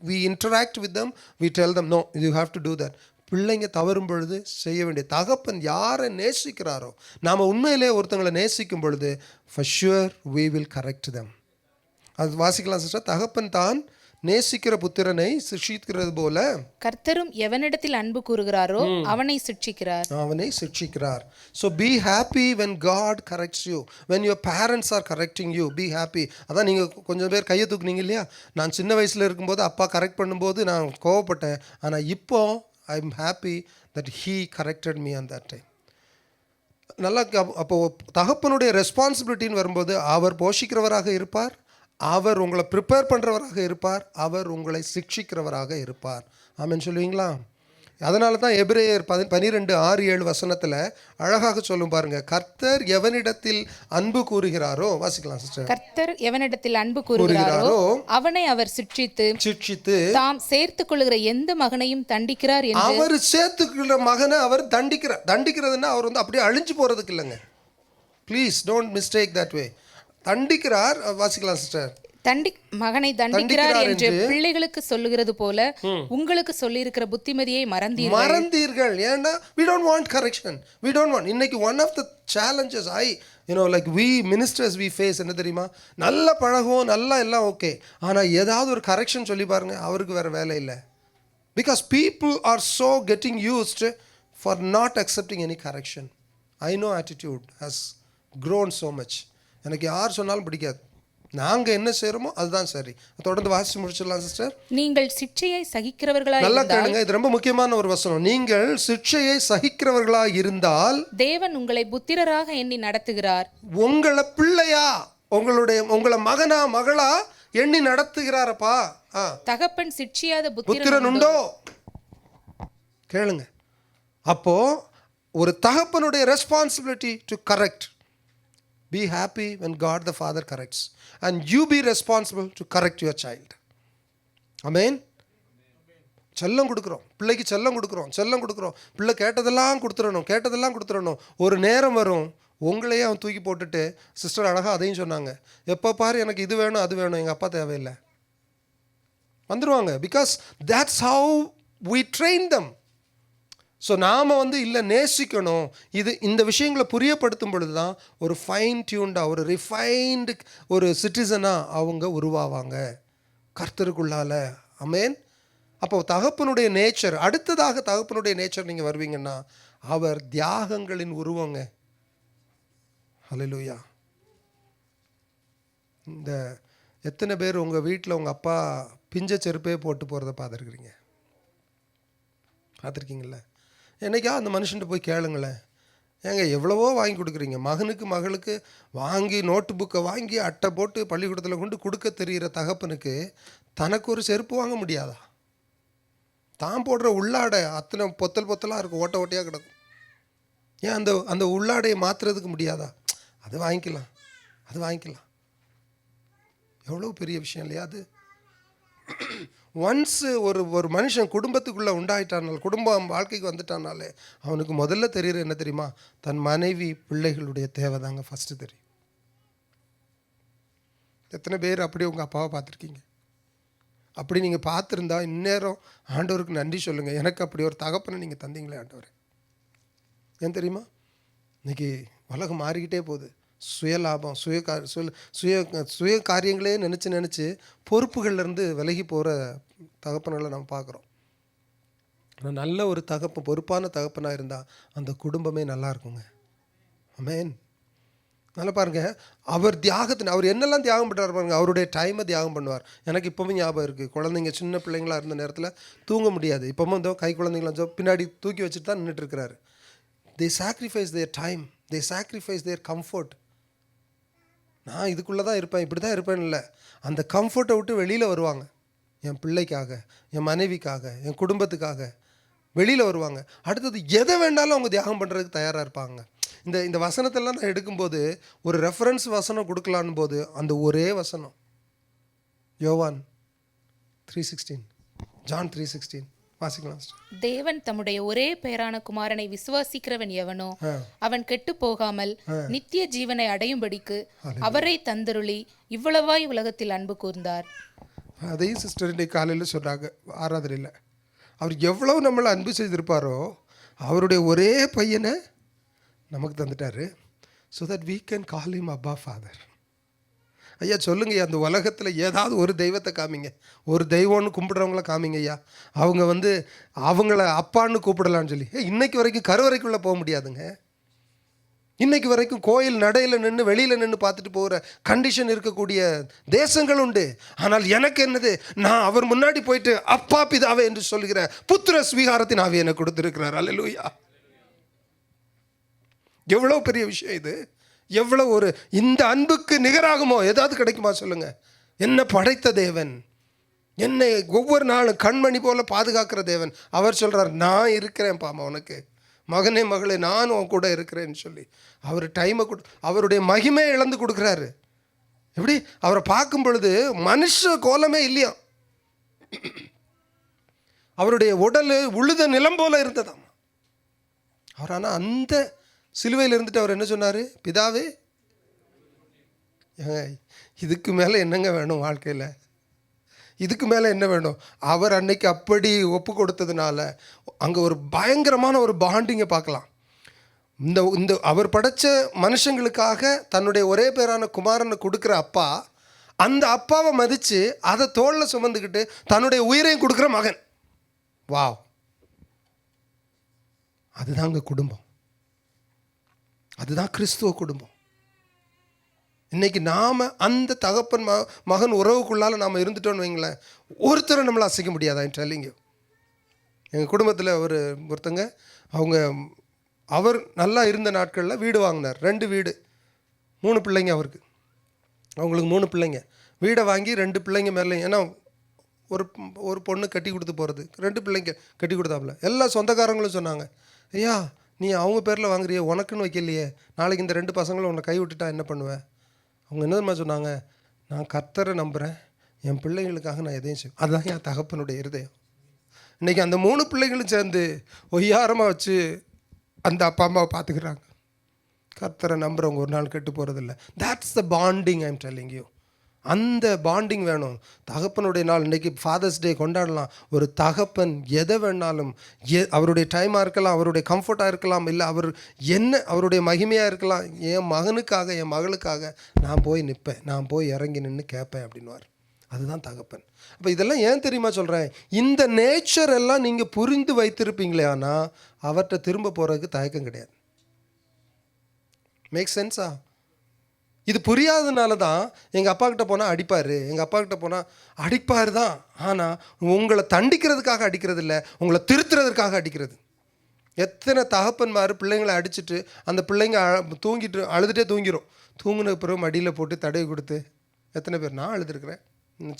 we interact with them, we tell them no, you have to do that. பிள்ளைங்க தவறும் பொழுது செய்ய வேண்டிய தகப்பன் யாரை நேசிக்கிறாரோ, நாம் உண்மையிலே ஒருத்தங்களை நேசிக்கும் பொழுது for sure we will correct them. அது வாசிக்கலாம் சிஸ்டர். தகப்பன் தான் நேசிக்கிற புத்திரனை சிட்சிக்கிறது போல கர்த்தரும் எவனிடத்தில் அன்பு கூறுகிறாரோ அவனை சிட்சிக்கிறார். So be happy when God corrects you. When your parents are correcting you, be happy. அதான் நீங்கள் கொஞ்சம் பேர் கையை தூக்குனீங்க இல்லையா? நான் சின்ன வயசில் இருக்கும்போது அப்பா கரெக்ட் பண்ணும்போது நான் கோவப்பட்டேன், ஆனால் இப்போ I am happy that he corrected me on that time. நல்லா அப்போது தகப்பனுடைய ரெஸ்பான்சிபிலிட்டின்னு வரும்போது அவர் போஷிக்கிறவராக இருப்பார், அவர் உங்களை ப்ரிப்பேர் பண்ணுறவராக இருப்பார், அவர் உங்களை சிக்ஷிக்கிறவராக இருப்பார். ஆமென் சொல்லுவீங்களா? அதனால தான் எபிரேயர் 12:6-7 அழகாக சொல்லும் பாருங்க. கர்த்தர் எவனிடத்தில் அன்பு கூறுகிறாரோ, வாசிக்கலாம் சிஸ்டர். கர்த்தர் எவனிடத்தில் அன்பு கூறுகிறாரோ அவனை அவர் சிட்சித்து தாம் சேர்த்துக் கொள்ளுகிற எந்த மகனையும் தண்டிக்கிறார் என்று. அவர் சேர்த்துக்கிற மகனை அவர் தண்டிக்கிறார். தண்டிக்கிறதுன்னா அவர் வந்து அப்படியே அழிஞ்சு போறதுக்கு இல்லைங்க. Please don't mistake that way. தண்டிக்கிறார். வாசிக்கலாம் சிஸ்டர். மகனை தண்டிக்கிறார் என்று பிள்ளைகளுக்கு சொல்லுகிறது போல உங்களுக்கு சொல்லியிருக்கிற புத்திமதியை மறந்தீர்கள். ஏன்னா we don't want correction, we don't want. இன்னைக்கு one of the challenges like we ministers we face என்ன தெரியுமா? நல்லா பழகுவோம், நல்லா எல்லாம் ஓகே, ஆனால் ஏதாவது ஒரு கரெக்ஷன் சொல்லி பாருங்க, அவருக்கு வேற வேலை இல்லை. Because people are so getting used for not accepting any correction. I know attitude has grown so much. எனக்கு யார் சொன்னாலும் பிடிக்காது, நாங்கள் என்ன செய்கிறோமோ அதுதான் சரி. தொடர்ந்து வாசிச்சு முடிச்சிடலாம் சிஸ்டர். நீங்கள் சிட்சையை சகிக்கிறவர்களாக நல்லா கேளுங்க, இது ரொம்ப முக்கியமான ஒரு வசனம். நீங்கள் சிட்சையை சகிக்கிறவர்களாக இருந்தால் தேவன் உங்களை புத்திரராக எண்ணி நடத்துகிறார். உங்களை பிள்ளையா, உங்களை மகனா மகளா எண்ணி நடத்துகிறாரப்பா. தகப்பன் சிட்சியாத புத்திரன் உண்டோ? கேளுங்க. அப்போ ஒரு தகப்பனுடைய responsibility to correct. Be happy when God the Father corrects, and you be responsible to correct your child. Amen. செல்லம் கொடுக்குறோம், பிள்ளைக்கு செல்லம் கொடுக்குறோம். பிள்ளை கேட்டதெல்லாம் கொடுத்துடணும். ஒரு நேரம் வரும், உங்களையே அவன் தூக்கி போட்டுட்டு, சிஸ்டர் அழகாக அதையும் சொன்னாங்க, எப்போ பாரு எனக்கு இது வேணும் அது வேணும், எங்கள் அப்பா தேவையில்லை வந்துடுவாங்க. Because that's how we train them. So நாம் இல்லை நேசிக்கணும். இந்த விஷயங்களை புரியப்படுத்தும் பொழுது தான் ஒரு ஃபைன் டியூன்டாக, ஒரு ரிஃபைன்டு ஒரு சிட்டிசனாக அவங்க உருவாவாங்க கர்த்தருக்குள்ளால். ஆமென். அப்போ தகப்பனுடைய நேச்சர், அடுத்ததாக தகப்பனுடைய நேச்சர் நீங்கள் வருவீங்கன்னா, அவர் தியாகங்களின் உருவங்க. ஹல்லேலூயா. இந்த எத்தனை பேர் உங்கள் வீட்டில் உங்கள் அப்பா பிஞ்ச செருப்பே போட்டு போகிறத பார்த்துருக்கீங்கள? என்னைக்கா அந்த மனுஷன்ட்டு போய் கேளுங்களேன், ஏங்க எவ்வளவோ வாங்கி கொடுக்குறீங்க, மகனுக்கு மகளுக்கு வாங்கி நோட்டு புக்கை வாங்கி அட்டை போட்டு பள்ளிக்கூடத்தில் கொண்டு கொடுக்க தெரிகிற தகப்பனுக்கு தனக்கு ஒரு செருப்பு வாங்க முடியாதா? தான் போடுற உள்ளாடை அத்தனை பொத்தலாக இருக்கும், ஓட்டையாக கிடக்கும். ஏன் அந்த உள்ளாடையை மாற்றுறதுக்கு முடியாதா? அது வாங்கிக்கலாம். எவ்வளோ பெரிய விஷயம் இல்லையா அது? ஒன்ஸ் ஒரு மனுஷன் குடும்பத்துக்குள்ளே உண்டாயிட்டானால், குடும்பம் வாழ்க்கைக்கு வந்துட்டானாலே, அவனுக்கு முதல்ல தெரியுற என்ன தெரியுமா? தன் மனைவி பிள்ளைகளுடைய தேவை தாங்க ஃபஸ்ட்டு தெரியும். எத்தனை பேர் அப்படி உங்கள் அப்பாவை பார்த்துருக்கீங்க? அப்படி நீங்கள் பார்த்துருந்தா இந்நேரம் ஆண்டவருக்கு நன்றி சொல்லுங்கள், எனக்கு அப்படி ஒரு தகப்பனை நீங்கள் தந்தீங்களே ஆண்டவர். ஏன் தெரியுமா? இன்றைக்கி உலகம் மாறிக்கிட்டே போகுது. சுயலாபம், சுய காரியங்களே நினச்சி பொறுப்புகள்லேருந்து விலகி போகிற தகப்பன்களை நம்ம பார்க்குறோம். ஆனால் நல்ல ஒரு பொறுப்பான தகப்பனாக இருந்தால் அந்த குடும்பமே நல்லா இருக்குங்க. ஆமென். நல்லா பாருங்கள், அவர் என்னெல்லாம் தியாகம் பண்ணுறாரு பாருங்கள். அவருடைய டைமை தியாகம் பண்ணுவார். எனக்கு இப்போவும் ஞாபகம் இருக்குது, குழந்தைங்க சின்ன பிள்ளைங்களாக இருந்த நேரத்தில் தூங்க முடியாது. இப்போவும் இந்த கை குழந்தைங்களாம் பின்னாடி தூக்கி வச்சுட்டு தான் நின்றுட்டுருக்கிறாரு. they sacrifice their time, they sacrifice their comfort. நான் இதுக்குள்ளே தான் இருப்பேன், இப்படி தான் இருப்பேன் இல்லை, அந்த கம்ஃபர்ட்டை விட்டு வெளியில் வருவாங்க. என் பிள்ளைக்காக, என் மனைவிக்காக, என் குடும்பத்துக்காக வெளியில் வருவாங்க. அடுத்தது எதை வேண்டாலும் அவங்க தியாகம் பண்ணுறதுக்கு தயாராக இருப்பாங்க. இந்த வசனத்தெல்லாம் நான் எடுக்கும்போது ஒரு ரெஃபரன்ஸ் வசனம் கொடுக்கலான்னு போது அந்த ஒரே வசனம் யோவான் 3:16, ஜான் 3:16 வாசிக்கலாம். தேவன் தம்முடைய ஒரே பேரான குமாரனை விசுவாசிக்கிறவன் எவனோ அவன் கெட்டு போகாமல் நித்திய ஜீவனை அடையும்படிக்கு அவரை தந்தருளி இவ்வளவாய் உலகத்தில் அன்பு கூர்ந்தார். அதையும் சிஸ்டர் இன்னைக்கு காலையில் சொன்னாங்க ஆராதனையில். அவர் எவ்வளவு நம்மளை அன்பு செய்திருப்பாரோ அவருடைய ஒரே பையனை நமக்கு தந்துட்டார். So that we can call him Abba Father. ஐயா சொல்லுங்க, அந்த உலகத்தில் ஏதாவது ஒரு தெய்வத்தை காமிங்க, ஒரு தெய்வம்னு கும்பிட்றவங்கள காமிங்க ஐயா. அவங்கள அப்பான்னு கூப்பிடலான்னு சொல்லி இன்னைக்கு வரைக்கும் கருவறைக்குள்ளே போக முடியாதுங்க. இன்னைக்கு வரைக்கும் கோயில் நடையில் நின்று வெளியில் நின்று பார்த்துட்டு போகிற கண்டிஷன் இருக்கக்கூடிய தேசங்கள் உண்டு. ஆனால் எனக்கு என்னது, நான் அவர் முன்னாடி போயிட்டு அப்பா பிதாவே என்று சொல்லுகிற புத்திர ஸ்வீகாரத்தின் ஆவி எனக்கு கொடுத்துருக்கிறார். அல்லேலூயா. எவ்வளோ பெரிய விஷயம் இது! எவ்வளோ ஒரு இந்த அன்புக்கு நிகராகுமோ ஏதாவது கிடைக்குமா சொல்லுங்க? என்னை படைத்த தேவன், என்னை ஒவ்வொரு நாளும் கண்மணி போல பாதுகாக்கிற தேவன், அவர் சொல்கிறார் நான் இருக்கிறேன் பாமா உனக்கு, மகனே மகளே நான் உன் கூட இருக்கிறேன்னு சொல்லி அவர் டைமை அவருடைய மகிமையை இழந்து கொடுக்குறாரு. எப்படி? அவரை பார்க்கும் பொழுது மனுஷ கோலமே இல்லையா, அவருடைய உடல் உழுத நிலம் போல இருந்ததாம். அவர் ஆனால் அந்த சிலுவையில் இருந்துட்டு அவர் என்ன சொன்னார்? பிதாவே, இதுக்கு மேலே என்னங்க வேணும் வாழ்க்கையில்? இதுக்கு மேலே என்ன வேணும்? அவர் அன்னைக்கு அப்படி ஒப்பு கொடுத்ததுனால அங்கே ஒரு பயங்கரமான ஒரு பாண்டிங்கை பார்க்கலாம். இந்த அவர் படைத்த மனுஷங்களுக்காக தன்னுடைய ஒரே பேரான குமாரனை கொடுக்குற அப்பா, அந்த அப்பாவை மதித்து அதை தோளில் சுமந்துக்கிட்டு தன்னுடைய உயிரையும் கொடுக்குற மகன். வாவ், அதுதாங்க குடும்பம், அதுதான் கிறிஸ்துவ குடும்பம். இன்றைக்கி நாம் அந்த தகப்பன் மகன் உறவுக்குள்ளால் நாம் இருந்துட்டோன்னு வைங்களேன், ஒருத்தரை நம்மளை அசைக்க முடியாது. I'm telling you. எங்கள் குடும்பத்தில் ஒருத்தங்க அவர் நல்லா இருந்த நாட்களில் வீடு வாங்கினார். 2 வீடு, 3 பிள்ளைங்க அவருக்கு. அவங்களுக்கு 3 பிள்ளைங்க. வீடை வாங்கி 2 பிள்ளைங்க மேலே, ஏன்னா ஒரு பொண்ணு கட்டி கொடுத்து போகிறது, 2 பிள்ளைங்க கட்டி கொடுத்தாப்புல. எல்லா சொந்தக்காரங்களும் சொன்னாங்க, ஐயா நீ அவங்க பேரில் வாங்குறிய, உனக்குன்னு வைக்கலையே, நாளைக்கு இந்த 2 பசங்களும் உன்னை கை விட்டுட்டா என்ன பண்ணுவேன்? அவங்க என்ன சொன்னாங்க? நான் கர்த்தரை நம்புகிறேன், என் பிள்ளைங்களுக்காக நான் எதையும் செய்வேன். அதுதான் என் தகப்பனுடைய இருதயம். இன்றைக்கி அந்த 3 பிள்ளைங்களும் சேர்ந்து ஒய்யாரமாக வச்சு அந்த அப்பா அம்மாவை பார்த்துக்கிறாங்க. கர்த்தரை நம்புறவங்க ஒரு நாள் கெட்டு போகிறதில்ல. That's the bonding I am telling you. அந்த பாண்டிங் வேணும். தகப்பனுடைய நாள் இன்றைக்கி ஃபாதர்ஸ் டே கொண்டாடலாம். ஒரு தகப்பன் எதை வேணாலும், அவருடைய டைமாக இருக்கலாம், அவருடைய கம்ஃபர்ட்டாக இருக்கலாம், இல்லை அவர் என்ன அவருடைய மகிமையாக இருக்கலாம், என் மகனுக்காக என் மகளுக்காக நான் போய் நிற்பேன், நான் போய் இறங்கி நின்று கேட்பேன் அப்படின்வார். அதுதான் தகப்பன். அப்போ இதெல்லாம் ஏன் தெரியுமா சொல்கிறேன்? இந்த நேச்சர் எல்லாம் நீங்கள் புரிந்து வைத்திருப்பீங்களே, ஆனால் அவர்கிட்ட திரும்ப போகிறதுக்கு தயக்கம் கிடையாது. மேக் சென்ஸா? இது புரியாததுனால தான் எங்கள் அப்பா கிட்ட போனால் அடிப்பார், எங்கள் அப்பா கிட்ட போனால் அடிப்பார் தான். ஆனால் உங்களை தண்டிக்கிறதுக்காக அடிக்கிறது இல்லை, உங்களை திருத்துறதுக்காக அடிக்கிறது. எத்தனை தகப்பன்மார் பிள்ளைங்களை அடிச்சுட்டு அந்த பிள்ளைங்க தூங்கிட்டு அழுதுகிட்டே தூங்கிடும். தூங்கின பிறகு மடியில் போட்டு தடவி கொடுத்து எத்தனை பேர் நான் அழுதுருக்கிறேன்.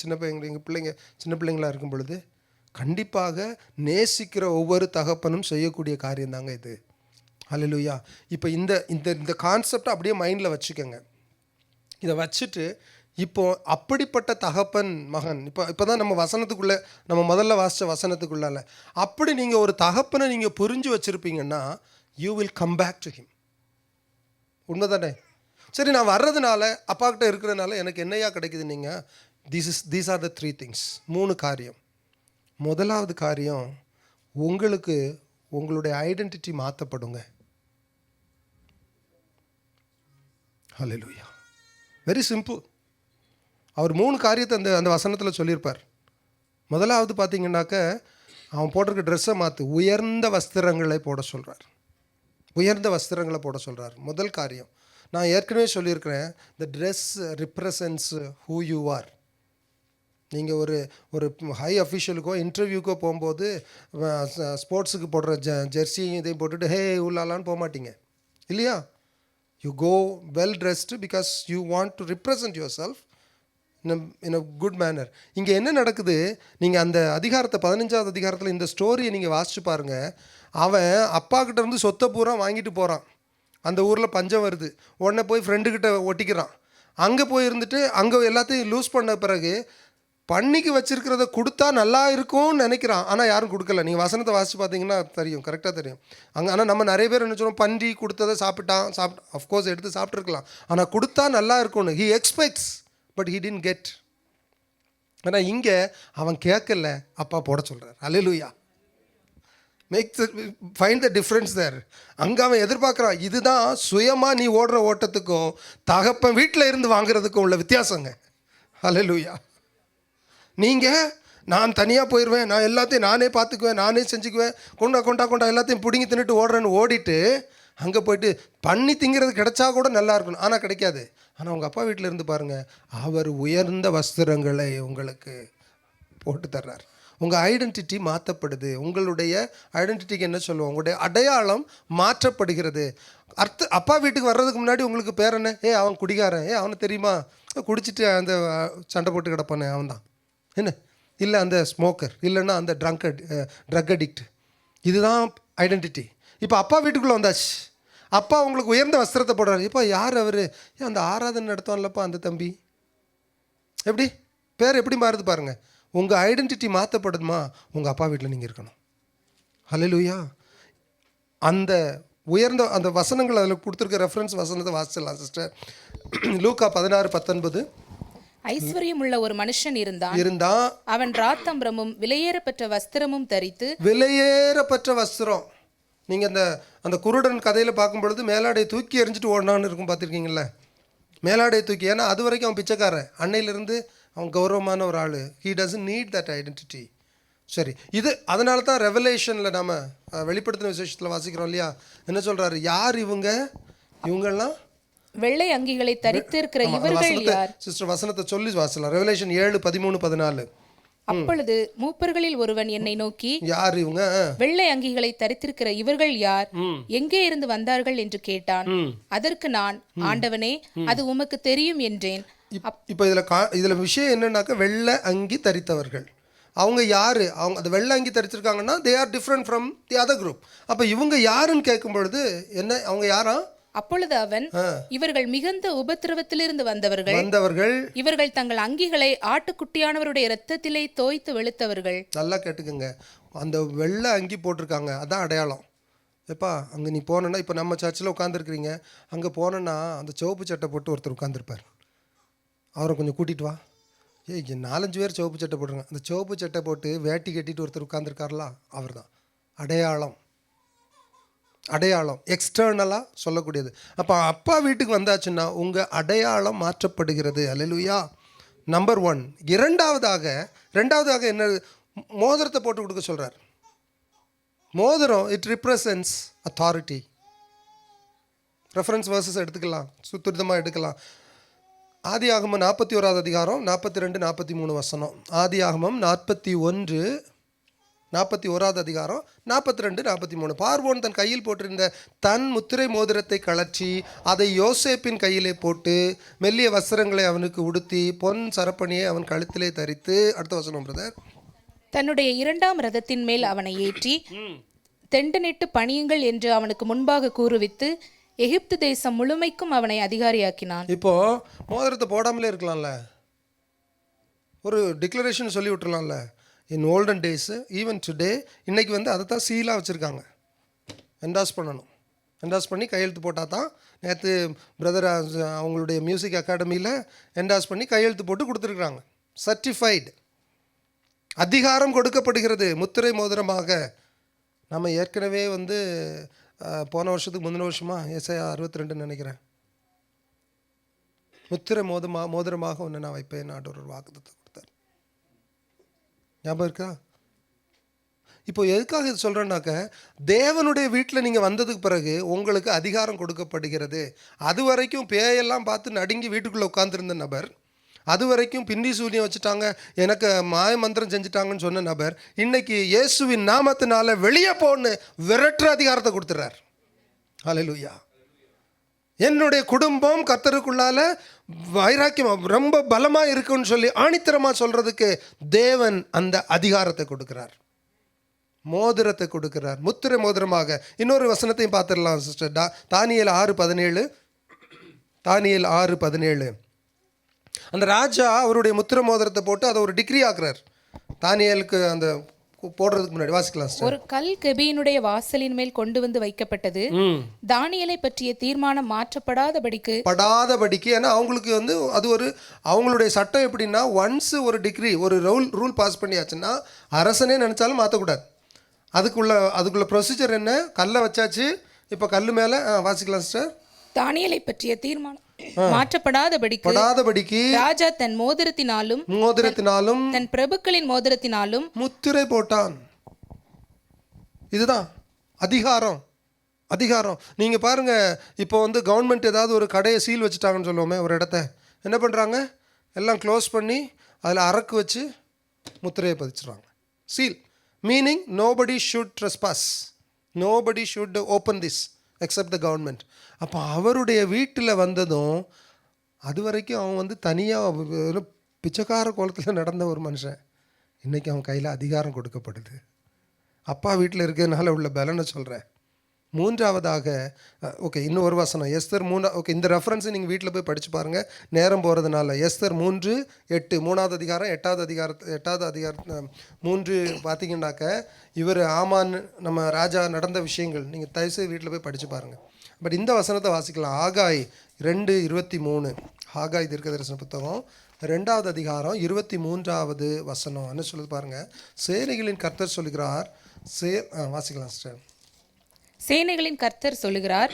சின்ன பையன் எங்கள் பிள்ளைங்க சின்ன பிள்ளைங்களாக இருக்கும் பொழுது கண்டிப்பாக நேசிக்கிற ஒவ்வொரு தகப்பனும் செய்யக்கூடிய காரியம் தாங்க இது. ஹல்லேலூயா. இப்போ இந்த இந்த இந்த கான்செப்டை அப்படியே மைண்டில் வச்சுக்கோங்க. இதை வச்சுட்டு இப்போது அப்படிப்பட்ட தகப்பன் மகன் இப்போ தான் நம்ம வசனத்துக்குள்ளே நம்ம முதல்ல வாசித்த வசனத்துக்குள்ளால அப்படி நீங்கள் ஒரு தகப்பனை நீங்கள் புரிஞ்சு வச்சுருப்பீங்கன்னா you will come back to him. உண்மை தானே? சரி, நான் வர்றதுனால அப்பா கிட்ட இருக்கிறதுனால எனக்கு என்னையா கிடைக்குது? நீங்கள் தீஸ் ஆர் த 3 திங்ஸ். 3 காரியம். முதலாவது காரியம், உங்களுக்கு உங்களுடைய ஐடென்டிட்டி மாற்றப்படுங்க. ஹல்லேலூயா. Very simple. அவர் 3 காரியத்தை அந்த வசனத்தில் சொல்லியிருப்பார். முதலாவது பார்த்தீங்கன்னாக்க அவன் போட்டிருக்க ட்ரெஸ்ஸை மாற்று, உயர்ந்த வஸ்திரங்களை போட சொல்கிறார். உயர்ந்த வஸ்திரங்களை போட சொல்கிறார். முதல் காரியம். நான் ஏற்கனவே சொல்லியிருக்கிறேன், the dress represents who you are. நீங்கள் ஒரு ஹை அஃபிஷியலுக்கோ இன்டர்வியூக்கோ போகும்போது ஸ்போர்ட்ஸுக்கு போடுற ஜெர்சியும் இதையும் போட்டுட்டு ஹே உள்ளாலான்னு போக மாட்டீங்க இல்லையா? You go well dressed because you want to represent yourself in a good manner. இங்கே என்ன நடக்குது? நீங்கள் அந்த அதிகாரத்தை 15வது அதிகாரத்தில் இந்த ஸ்டோரியை நீங்கள் வாசிச்சு பாருங்கள். அவன் அப்பா கிட்ட இருந்து சொத்தை பூரா வாங்கிட்டு போகிறான். அந்த ஊரில் பஞ்சம் வருது. உடனே போய் ஃப்ரெண்டுக்கிட்ட ஒட்டிக்கிறான். அங்கே போய் இருந்துட்டு அங்கே எல்லாத்தையும் லூஸ் பண்ண பிறகு பண்ணிக்கு வச்சுருக்கிறத கொடுத்தா நல்லா இருக்கும்னு நினைக்கிறான். ஆனால் யாரும் கொடுக்கல. நீங்கள் வசனத்தை வாசித்து பார்த்தீங்கன்னா தெரியும், கரெக்டாக தெரியும். ஆனால் நம்ம நிறைய பேர் என்ன சொல்கிறோம், பன்றி கொடுத்ததை சாப்பிட்டு அஃப்கோர்ஸ் எடுத்து சாப்பிட்ருக்கலாம், ஆனால் கொடுத்தா நல்லா இருக்கும்னு he expects, but he didn't get. ஆனால் இங்கே அவன் கேட்கல, அப்பா போட சொல்கிறார். ஹல்லேலூயா. ஃபைண்ட் த டிஃப்ரென்ஸ் தேர். அங்கே அவன் எதிர்பார்க்குறான். இதுதான் சுயமாக நீ ஓடுற ஓட்டத்துக்கும் தகப்பன் வீட்டில் இருந்து வாங்குறதுக்கும் உள்ள வித்தியாசங்க. ஹல்லேலூயா. நீங்கள் நான் தனியாக போயிடுவேன், நான் எல்லாத்தையும் நானே பார்த்துக்குவேன், நானே செஞ்சுக்குவேன், கொண்டா எல்லாத்தையும் பிடிங்கி தின்னுட்டு ஓடுறேன்னு ஓடிட்டு அங்கே போயிட்டு பண்ணி திங்கிறது கிடைச்சா கூட நல்லா இருக்கணும், ஆனால் கிடைக்காது. ஆனால் உங்கள் அப்பா வீட்டில் இருந்து பாருங்கள், அவர் உயர்ந்த வஸ்திரங்களை உங்களுக்கு போட்டு தர்றார். உங்கள் ஐடென்டிட்டி மாற்றப்படுது. உங்களுடைய ஐடென்டிட்டிக்கு என்ன சொல்லுவோம், உங்களுடைய அடையாளம் மாற்றப்படுகிறது. அப்பா வீட்டுக்கு வர்றதுக்கு முன்னாடி உங்களுக்கு பேர் என்ன? அவன் குடிகாரன், அவனை தெரியுமா, குடிச்சிட்டு அந்த சண்டை போட்டு கிடப்பானே அவன் தான் என்ன, இல்லை அந்த ஸ்மோக்கர், இல்லைன்னா அந்த ட்ரக் அடிக்ட். இதுதான் ஐடென்டிட்டி. இப்போ அப்பா வீட்டுக்குள்ளே வந்தாச்சு. அப்பா உங்களுக்கு உயர்ந்த வஸ்திரத்தை போடுறாரு. இப்போ யார் அவர்? அந்த ஆராதனை நடத்துவான்லப்பா அந்த தம்பி. எப்படி பேர் எப்படி மாறுது பாருங்கள். உங்கள் ஐடென்டிட்டி மாற்றப்படுமா? உங்கள் அப்பா வீட்டில் நீங்கள் இருக்கணும். ஹல்லேலூயா. அந்த உயர்ந்த அந்த வசனங்கள் அதில் கொடுத்துருக்க ரெஃபரன்ஸ் வசனத்தை வாசிச்சிடலாம் சிஸ்டர். லூக்கா 16:19. ஐஸ்வர்யம் உள்ள ஒரு மனுஷன் இருந்தான். அவன் ராத்தம்பரமும் விலையேறப்பட்ட வஸ்திரமும் தரித்து. விலையேறப்பட்ட வஸ்திரம். நீங்கள் அந்த குருடன் கதையில் பார்க்கும் பொழுது மேலாடையை தூக்கி எறிஞ்சிட்டு ஓடனான்னு இருக்கும், பார்த்துருக்கீங்கள? மேலாடையை தூக்கி. ஏன்னா அது வரைக்கும் அவன் பிச்சைக்காரன், அன்னையிலிருந்து அவன் கௌரவமான ஒரு ஆள். He doesn't need that identity. சரி, இது அதனால தான் ரெவலேஷனில் நம்ம வெளிப்படுத்தின விசேஷத்தில் வாசிக்கிறோம் இல்லையா? என்ன சொல்கிறாரு? யார் இவங்கெல்லாம் வெள்ளை அங்கிகளை தரித்திருக்கிற இவர்கள் யார்? சிஸ்டர் வசனத்தை சொல்லி வாசலாம். ரெவலேஷன் 7:13-14. அப்பொழுது மூப்பர்களில் ஒருவன் என்னை நோக்கி, யார் இவங்க? வெள்ளை அங்கிகளை தரித்திருக்கிற இவர்கள் யார்? எங்கே இருந்து வந்தார்கள் என்று கேட்டான். அதற்கு நான், ஆண்டவனே, அது உமக்கு தெரியும் என்றேன். இப்போ இதில் விஷயம் என்னன்னாக்கா, வெள்ளை அங்கி தரித்தவர்கள் அவங்க யார்? அவங்க அந்த வெள்ளை அங்கி தரித்திருக்காங்கன்னா they are different from the other group. அப்போ இவங்க யாருன்னு கேட்கும் பொழுது என்ன, அவங்க யாரா? அப்பொழுது அவன், இவர்கள் மிகுந்த உபத்திரவத்திலிருந்து வந்தவர்கள், இவர்கள் தங்கள் அங்கிகளை ஆட்டுக்குட்டியானவருடைய இரத்தத்திலே தோய்த்து வெளுத்தவர்கள். நல்லா கேட்டுக்கங்க. அந்த வெள்ளை அங்கி போட்டிருக்காங்க, அதான் அடையாளம். எப்பா அங்கே நீ போனேன்னா, இப்போ நம்ம சர்ச்சில் உட்காந்துருக்குறீங்க, அங்கே போனேன்னா அந்த சிவப்பு சட்டை போட்டு ஒருத்தர் உட்காந்துருப்பார். அவரை கொஞ்சம் கூட்டிகிட்டு வா. 4-5 பேர் சிவப்பு சட்டை போட்டுருங்க. அந்த சிவப்பு சட்டை போட்டு வேட்டி கட்டிட்டு ஒருத்தர் உட்காந்துருக்காருல, அவர் தான் அடையாளம். அடையாளம் எக்ஸ்டர்னலாக சொல்லக்கூடியது. அப்போ அப்பா வீட்டுக்கு வந்தாச்சுன்னா உங்கள் அடையாளம் மாற்றப்படுகிறது. அல்லேலூயா. நம்பர் 1. ரெண்டாவதாக என்ன, மோதிரத்தை போட்டு கொடுக்க சொல்கிறார். மோதிரம் இட் ரிப்ரசன்ட்ஸ் அத்தாரிட்டி. ரெஃபரன்ஸ் வேர்சஸ் எடுத்துக்கலாம், சுத்தமாக எடுக்கலாம். ஆதியாகமம் 41 அதிகாரம் 42, 43 வசனம். ஆதியாகமம் 41 அதிகாரம் 42, 43. பார்வோன் தன் கையில் போட்டிருந்த தன் முத்திரை மோதிரத்தை கழற்றி அதை யோசேப்பின் கையிலே போட்டு மெல்லிய வஸ்திரங்களை அவனுக்கு உடுத்தி பொன் சரப்பணியை அவன் கழுத்திலே தரித்து. அடுத்த வசனம் பிரதர். தன்னுடைய 2ஆம் ரதத்தின் மேல் அவனை ஏற்றி தெண்டனிட்டு பணியுங்கள் என்று அவனுக்கு முன்பாக கூறுவித்து எகிப்து தேசம் முழுமைக்கும் அவனை அதிகாரியாக்கினான். இப்போ மோதிரத்தை போடாமலே இருக்கலாம்ல, ஒரு டிக்ளரேஷன் சொல்லி விட்டுறலாம்ல. இன் ஓல்டன் டேஸு ஈவன் டுடே இன்னைக்கு வந்து அதை தான் சீலாக வச்சுருக்காங்க. என்டாஸ் பண்ணணும், என்டாஸ் பண்ணி கையெழுத்து போட்டால் தான். நேற்று பிரதர் அவங்களுடைய மியூசிக் அகாடமியில் என்டாஸ் பண்ணி கையெழுத்து போட்டு கொடுத்துருக்குறாங்க. சர்டிஃபைடு. அதிகாரம் கொடுக்கப்படுகிறது முத்திரை மோதிரமாக. நம்ம ஏற்கனவே வந்து போன வருஷத்துக்கு முந்தின வருஷமா ஏசாயா 62 நினைக்கிறேன், முத்திரை மோதிரமாக ஒன்று நான் வைப்பேன் ஆண்டவர் வாக்குத்தத்தம் கொடுத்தார். ஞாபகம் இருக்கா? இப்போ எதுக்காக இது சொல்கிறேன்னாக்க, தேவனுடைய வீட்டில் நீங்கள் வந்ததுக்கு பிறகு உங்களுக்கு அதிகாரம் கொடுக்கப்படுகிறது. அது வரைக்கும் பேயெல்லாம் பார்த்து நடுங்கி வீட்டுக்குள்ளே உட்காந்துருந்த நபர், அது வரைக்கும் பின்னி சூனியம் வச்சுட்டாங்க, எனக்கு மாய மந்திரம் செஞ்சுட்டாங்கன்னு சொன்ன நபர், இன்னைக்கு இயேசுவின் நாமத்தினால வெளியே போன்னு விரட்டுற அதிகாரத்தை கொடுத்துறார். ஹல்லேலூயா. என்னுடைய குடும்பம் கர்த்தருக்குள்ளால வைராக்கியம் ரொம்ப பலமாக இருக்குன்னு சொல்லி ஆணித்தரமாக சொல்கிறதுக்கு தேவன் அந்த அதிகாரத்தை கொடுக்குறார், மோதிரத்தை கொடுக்குறார், முத்திரை மோதிரமாக. இன்னொரு வசனத்தையும் பார்த்துடலாம் சிஸ்டர். தானியேல் 6:17. தானியேல் 6:17. அந்த ராஜா அவருடைய முத்திரை மோதிரத்தை போட்டு அதை ஒரு டிகிரி ஆக்குறார். தானியேலுக்கு அந்த போடுறதுக்கு முன்னாடி வாசிக்கலாம். ஒரு கல் கெபியினுடைய வாசலின் மேல் கொண்டு வந்து வைக்கப்பட்டது. தானியேலை பற்றிய தீர்மானம் மாற்றப்படாதபடிக்கு ஏன்னா அவங்களுக்கு வந்து அது ஒரு அவங்களுடைய சட்டம் எப்படின்னா, ஒன்ஸ் ஒரு டிகிரி ஒரு ரூல் பாஸ் பண்ணியாச்சுன்னா அரசனே நினைச்சாலும் மாற்றக்கூடாது. அதுக்குள்ள ப்ரொசீஜர் என்ன, கல்லை வச்சாச்சு, இப்போ கல் மேலே வாசிக்கலாம் சிஸ்டர். தானியேலை பற்றிய தீர்மானம் மாற்றப்படாதபடிக்கு ராஜா தன் மோதிரத்தினாலும் தன் பிரபுக்களின் மோதிரத்தினாலும் முத்திரை போட்டான். இதுதான் அதிகாரம். நீங்க பாருங்க, இப்போ வந்து கவர்மெண்ட் ஏதாவது ஒரு கடையை சீல் வச்சுட்டாங்கன்னு சொல்லுவோமே, ஒரு இடத்த என்ன பண்றாங்க, எல்லாம் க்ளோஸ் பண்ணி அதில் அரக்கு வச்சு முத்திரையை பதிச்சிடுறாங்க. Seal meaning nobody should trespass, nobody should open this except the government. அப்போ அவருடைய வீட்டில் வந்ததும் அது வரைக்கும் அவன் வந்து தனியாக பிச்சைக்கார கோலத்தில் நடந்த ஒரு மனுஷன், இன்றைக்கி அவன் கையில் அதிகாரம் கொடுக்கப்படுது. அப்பா வீட்டில் இருக்கிறதுனால உள்ள பலனை சொல்கிறேன். மூன்றாவதாக ஓகே, இன்னும் ஒரு வசனம் எஸ்தர் 3. ஓகே, இந்த ரெஃபரன்ஸை நீங்கள் வீட்டில் போய் படித்து பாருங்கள், நேரம் போகிறதுனால. எஸ்தர் 3:8, 3வது அதிகாரம் 8வது அதிகாரம் 3 பார்த்தீங்கன்னாக்க, இவர் ஆமான் நம்ம ராஜா நடந்த விஷயங்கள் நீங்கள் தயவுசெய்து வீட்டில் போய் படித்து பாருங்கள். பட் இந்த வசனத்தை வாசிக்கலாம். ஆகாய் 2:23. ஆகாய் தீர்க்கதரிசன புத்தகம் 2வது அதிகாரம் 23வது வசனம் என்ன சொல்லுது பாருங்கள். சேனைகளின் கர்த்தர் சொல்லுகிறார். வாசிக்கலாம் சிஸ்டர். சேனைகளின் கர்த்தர் சொல்லுகிறார்,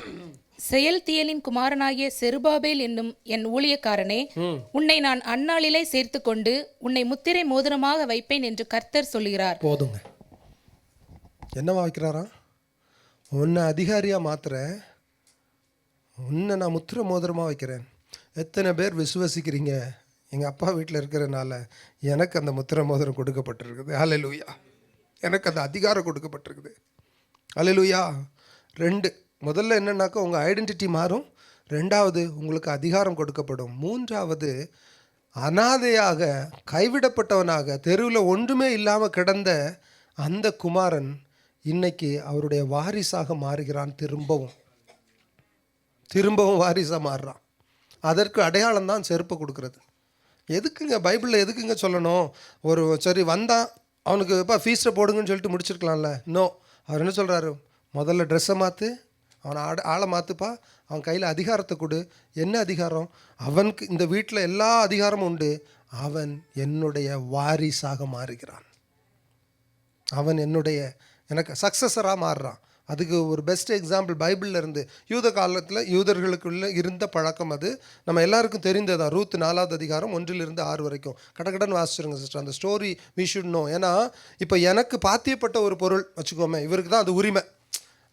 செயல்தியலின் குமாரனாகிய செருபாபேல் என்னும் என் ஊழியக்காரனே, உன்னை நான் அந்நாளிலே சேர்த்து கொண்டு உன்னை முத்திரை மோதிரமாக வைப்பேன் என்று கர்த்தர் சொல்லுகிறார். போதுங்க, என்னவா வைக்கிறாரா? உன்னை அதிகாரியாக மாத்துறேன், உன்னை நான் முத்திரை மோதிரமாக வைக்கிறேன். எத்தனை பேர் விசுவசிக்கிறீங்க? எங்கள் அப்பா வீட்டில் இருக்கிறனால எனக்கு அந்த முத்திரை மோதிரம் கொடுக்கப்பட்டிருக்குது. ஹல்லேலூயா. எனக்கு அந்த அதிகாரம் கொடுக்கப்பட்டிருக்குது. ஹல்லேலூயா. 2 முதல்ல என்னன்னாக்கா உங்கள் ஐடென்டிட்டி மாறும். 2வது உங்களுக்கு அதிகாரம் கொடுக்கப்படும். 3வது அனாதையாக கைவிடப்பட்டவனாக தெருவில் ஒன்றுமே இல்லாமல் கிடந்த அந்த குமாரன் இன்னைக்கு அவருடைய வாரிசாக மாறுகிறான். திரும்பவும் வாரிசாக மாறுறான். அதற்கு அடையாளம் தான் செருப்பை கொடுக்கறது. எதுக்குங்க பைபிளில் எதுக்குங்க சொல்லணும்? ஒரு சரி வந்தான், அவனுக்கு இப்போ ஃபீஸை போடுங்கன்னு சொல்லிட்டு முடிச்சிருக்கலாம்ல. நோ, அவர் என்ன சொல்கிறாரு, முதல்ல ட்ரெஸ்ஸை மாற்று, அவனை ஆளை மாற்றுப்பா, அவன் கையில் அதிகாரத்தை கொடு. என்ன அதிகாரம்? அவனுக்கு இந்த வீட்டில் எல்லா அதிகாரமும் உண்டு. அவன் என்னுடைய வாரிசாக மாறுகிறான். அவன் எனக்கு சக்ஸஸராக மாறுறான். அதுக்கு ஒரு பெஸ்ட் எக்ஸாம்பிள் பைபிளில் இருந்து, யூத காலத்தில் யூதர்களுக்குள்ளே இருந்த பழக்கம் அது நம்ம எல்லாருக்கும் தெரிந்ததான். ரூத் 4வது அதிகாரம் 1-6 வரைக்கும் கடகடன்னு வாசிச்சிருங்க சிஸ்டர். அந்த ஸ்டோரி வி ஷுட் நோ. ஏன்னா இப்போ எனக்கு பாத்தியப்பட்ட ஒரு பொருள் வச்சுக்கோமே, இவருக்கு தான் அது உரிமை.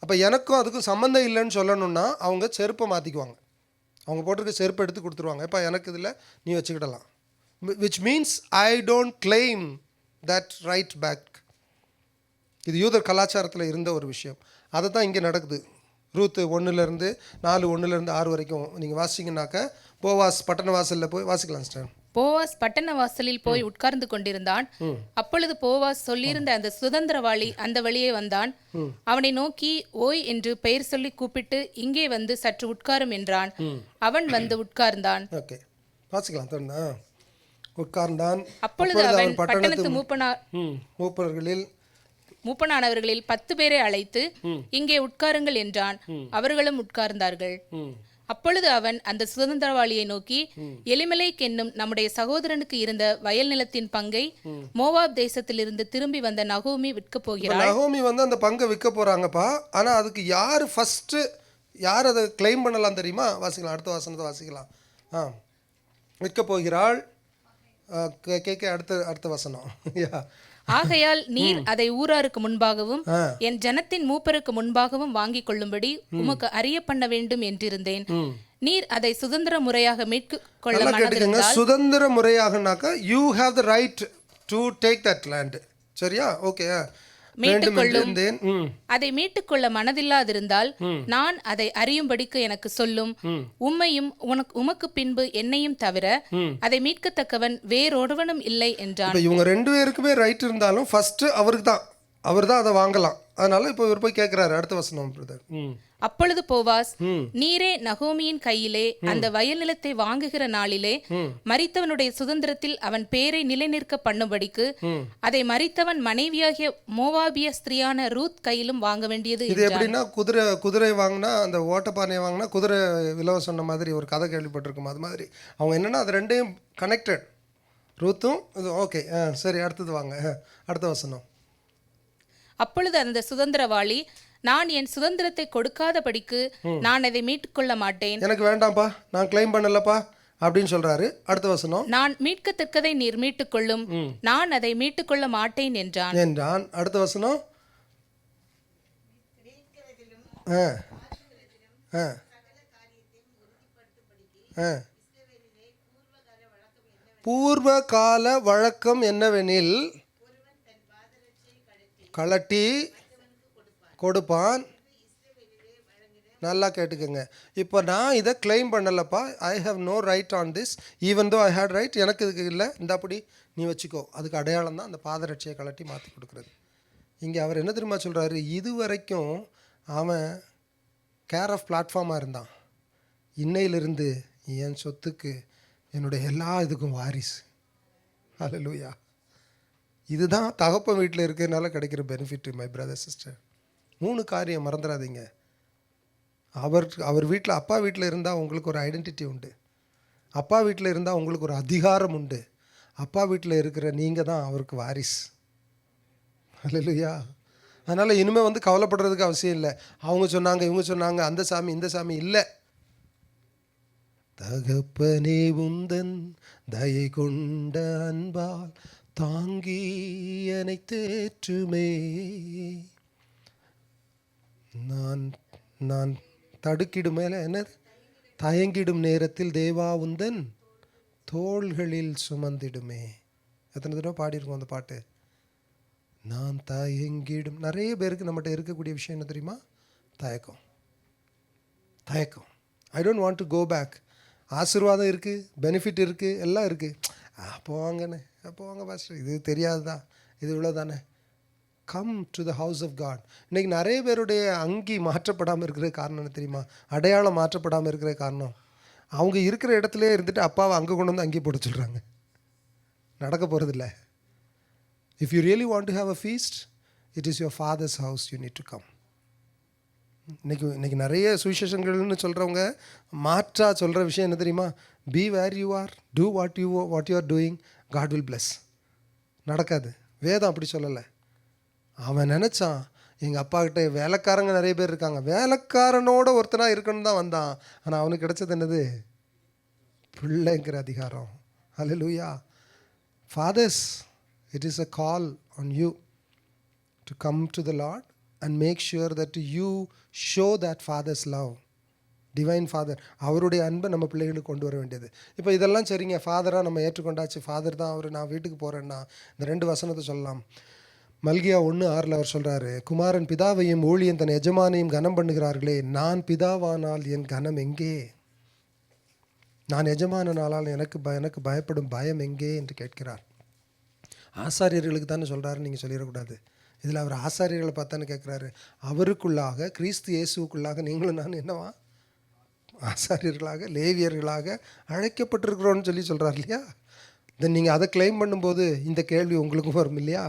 அப்போ எனக்கும் அதுக்கும் சம்மந்தம் இல்லைன்னு சொல்லணுன்னா அவங்க செருப்பை மாற்றிக்குவாங்க. அவங்க போட்டிருக்க செருப்பை எடுத்து கொடுத்துருவாங்க. இப்போ எனக்கு இதில் நீ வச்சுக்கிடலாம். Which means I don't claim that right back. இது யூதர் கலாச்சாரத்தில் இருந்த ஒரு விஷயம். அதை தான் இங்கே நடக்குது. ரூத் 1-4 வரைக்கும் நீங்கள் வாசிங்கனாக்க, போவாஸ் பட்டண வாசலில் போய் வாசிக்கலாம் சார். போவாஸ் பட்டண வாசலில் போய் உட்கார்ந்து கொண்டிருந்தான். அப்பொழுது போவாஸ் சொல்லியிருந்த அந்த சுதந்திரவாளி அந்த வழியே வந்தான். அவனை நோக்கி ஓய் என்று பெயர் சொல்லி கூப்பிட்டு, இங்கே வந்து சற்று உட்காரும் என்றான். அவன் வந்து உட்கார்ந்தான். ஓகே, வாசிக்கலாம் தொடர்ந்து. உட்கார்ந்தான். அப்பொழுது அவன் பட்டணத்து மூப்பனானவர்களில் 10 பேரை அழைத்து, இங்கே உட்காருங்கள் என்றான். அவர்களும் உட்கார்ந்தார்கள். அப்பொழுது அவன் அந்த சுதந்திரவாளியை நோக்கி, எலிமெலேக் என்னும் நம்முடைய சகோதரனுக்கு இருந்த வயல் நிலத்தின் பங்கை மோவாப் தேசத்திலிருந்து திரும்பி வந்த நகோமி விற்க போகிறாள். நகோமி வந்து அந்த பங்கை விற்க போறாங்கப்பா. ஆனா அதுக்கு யார் ஃபர்ஸ்ட், யார் அதை கிளைம் பண்ணலாம் தெரியுமா? வாசிக்கலாம், அடுத்த வசனத்தை வாசிக்கலாம். விற்க போகிறாள். அடுத்த வசனம். ஆகையால் நீர் அதை ஊராருக்கு முன்பாகவும் என் ஜனத்தின் மூப்பருக்கு முன்பாகவும் வாங்கிக் கொள்ளும்படி உமக்கு அறிய பண்ண வேண்டும் என்றிருந்தேன். நீர் அதை சுதந்திர முறையாக மீட்கொள்ள மனதிருந்தால், சுதந்திர முறையாகனாக்கா you have the right to take that land. சரியா? ஓகே, அதை மீட்டுக்கொள்ள மனதில்லாதிருந்தால் நான் அதை அறியும்படிக்கு எனக்கு சொல்லும். உம்மையும் உமக்கு பின்பு என்னையும் தவிர அதை மீட்கத்தக்கவன் வேறொருவனும் இல்லை என்றான். இவங்க 2 பேருக்குமே ரைட் இருந்தாலும் ஃபர்ஸ்ட் அவர் தான் அதை வாங்கலாம். அதனால இப்போ இவர் போய் கேட்கிறாரு. அடுத்த வசனம் பிரதர். அப்பொழுது போவாஸ், நீரே நகோமியின் கையிலே அந்த வயல் நிலத்தை வாங்குகிற நாளிலே மரித்தவனுடைய சுதந்திரத்தில் அவன் பேரை நிலைநிற்க பண்ணும்படிக்கு அதை மரித்தவன் மனைவியாகிய மோவாபிய ஸ்திரியான ரூத் கையிலும் வாங்க வேண்டியது. இது எப்படின்னா, குதிரை வாங்கினா, அந்த ஓட்டப்பானையை வாங்கினா குதிரை விலவ சொன்ன மாதிரி ஒரு கதை கேள்விப்பட்டிருக்கும். அது மாதிரி அவங்க என்னன்னா அது ரெண்டையும் கனெக்டட். ரூத்தும் இது. ஓகே, சரி, அடுத்தது வாங்க. அடுத்த வசனம். அப்பொழுது அந்த சுதந்திரவாளி, நான் என் சுதந்திரத்தை கொடுக்காதபடிக்கு நான் அதை மீட்டுக்கொள்ள மாட்டேன், எனக்கு வேண்டாம்ப்பா, நான் கிளைம் பண்ணலப்பா அப்படின்னு சொல்றாரு. அடுத்த வசனம். நான் மீட்கத்தக்கதை நீர் மீட்டுக்கொள்ளும், நான் அதை மீட்டுக்கொள்ள மாட்டேன் என்றான். அடுத்த வசனம். பூர்வ கால வழக்கம் என்னவெனில் கலட்டி கொடுப்பான். நல்லா கேட்டுக்கோங்க. இப்போ நான் இதை கிளைம் பண்ணலப்பா, I have no right on this, even though I had right, எனக்கு இதுக்கு இல்லை, இந்தாப்படி நீ வச்சுக்கோ. அதுக்கு அடையாளம் தான் அந்த பாதரட்சியை கலட்டி மாற்றி கொடுக்குறது. இங்கே அவர் என்ன தெரியுமா சொல்கிறாரு, இது வரைக்கும் அவன் கேர் ஆஃப் பிளாட்ஃபார்மாக இருந்தான். இன்னையிலிருந்து என் சொத்துக்கு என்னுடைய எல்லா இதுக்கும் வாரிசு. ஹல்லேலூயா. இதுதான் தகப்பன் வீட்டில் இருக்கிறதுனால கிடைக்கிற பெனிஃபிட். மை பிரதர் சிஸ்டர், 3 காரியம் மறந்துடாதீங்க. அவர் வீட்டில், அப்பா வீட்டில் இருந்தால் உங்களுக்கு ஒரு ஐடென்டிட்டி உண்டு. அப்பா வீட்டில் இருந்தால் உங்களுக்கு ஒரு அதிகாரம் உண்டு. அப்பா வீட்டில் இருக்கிற நீங்கள் தான் அவருக்கு வாரிசு. ஹல்லேலூயா. அதனால் இனிமேல் வந்து கவலைப்படுறதுக்கு அவசியம் இல்லை. அவங்க சொன்னாங்க, இவங்க சொன்னாங்க, அந்த சாமி இந்த சாமி இல்லை. தகப்பனே உந்தன் தயை கொண்ட அன்பால் தாங்கி என்னை தேற்றுமே, நான் தடுக்கிடும் மேலே என்ன தயங்கிடும் நேரத்தில் தேவா உந்தன் தோள்களில் சுமந்திடுமே. எத்தனை தடவை பாடியிருக்கோம் அந்த பாட்டு. நான் தயங்கிடும். நிறைய பேருக்கு நம்மகிட்ட இருக்கக்கூடிய விஷயம் என்ன தெரியுமா? தயக்கம். I don't want to go back. ஆசீர்வாதம் இருக்குது, பெனிஃபிட் இருக்குது, எல்லாம் இருக்குது. போவாங்கண்ணே, போவாங்க பாஸ்டர், இது தெரியாதுதான், இது இவ்வளோ தானே. Come to the house of God. இன்றைக்கி நிறைய பேருடைய அங்கி மாற்றப்படாமல் இருக்கிற காரணம் என்ன தெரியுமா? அடையாளம் மாற்றப்படாமல் இருக்கிற காரணம், அவங்க இருக்கிற இடத்துல இருந்துட்டு அப்பாவை அங்கே கொண்டு வந்து அங்கேயே போட சொல்கிறாங்க. நடக்க போகிறதில்ல. If you really want to have a feast, it is your father's house you need to come. இன்னைக்கு நிறைய சுவிசேஷங்கள்னு சொல்கிறவங்க மாற்றா சொல்கிற விஷயம் என்ன தெரியுமா? Be where you are, do what you are doing, God will bless. நடக்காது. வேதம் அப்படி சொல்லலை. அவன் நினச்சான், எங்கள் அப்பா கிட்ட வேலைக்காரங்க நிறைய பேர் இருக்காங்க, வேலைக்காரனோட ஒருத்தனாக இருக்கணும்னு தான் வந்தான். ஆனால் அவனுக்கு கிடைச்சது என்னது? பிள்ளைங்கிற அதிகாரம். ஹல்லேலூயா. Fathers, it is a call on you to come to the Lord and make sure that you show that father's love. Divine father, அவருடைய அன்பை நம்ம பிள்ளைகளுக்கு கொண்டு வர வேண்டியது. இப்போ இதெல்லாம் சரிங்க, ஃபாதராக நம்ம ஏற்றுக்கொண்டாச்சு, ஃபாதர் தான் அவர், நான் வீட்டுக்கு போகிறேன்னா இந்த 2 வசனத்தை சொல்லலாம். மல்கியா 1:6 அவர் சொல்கிறாரு, குமாரன் பிதாவையும் ஊழியன் தன் எஜமானையும் கனம் பண்ணுகிறார்களே, நான் பிதாவானால் என் கனம் எங்கே? நான் எஜமானனானால் எனக்கு பயப்படும் பயம் எங்கே என்று கேட்கிறார். ஆசாரியர்களுக்கு தானே சொல்கிறாருன்னு நீங்கள் சொல்லிடக்கூடாது. இதில் அவர் ஆசாரியர்களை பார்த்தான்னு கேட்குறாரு. அவருக்குள்ளாக, கிறிஸ்து இயேசுக்குள்ளாக நீங்களும் நான் என்னவா? ஆசாரியர்களாக, லேவியர்களாக அழைக்கப்பட்டிருக்கிறோன்னு சொல்கிறார் இல்லையா? தென் நீங்கள் அதை கிளைம் பண்ணும்போது இந்த கேள்வி உங்களுக்கும் வரும் இல்லையா?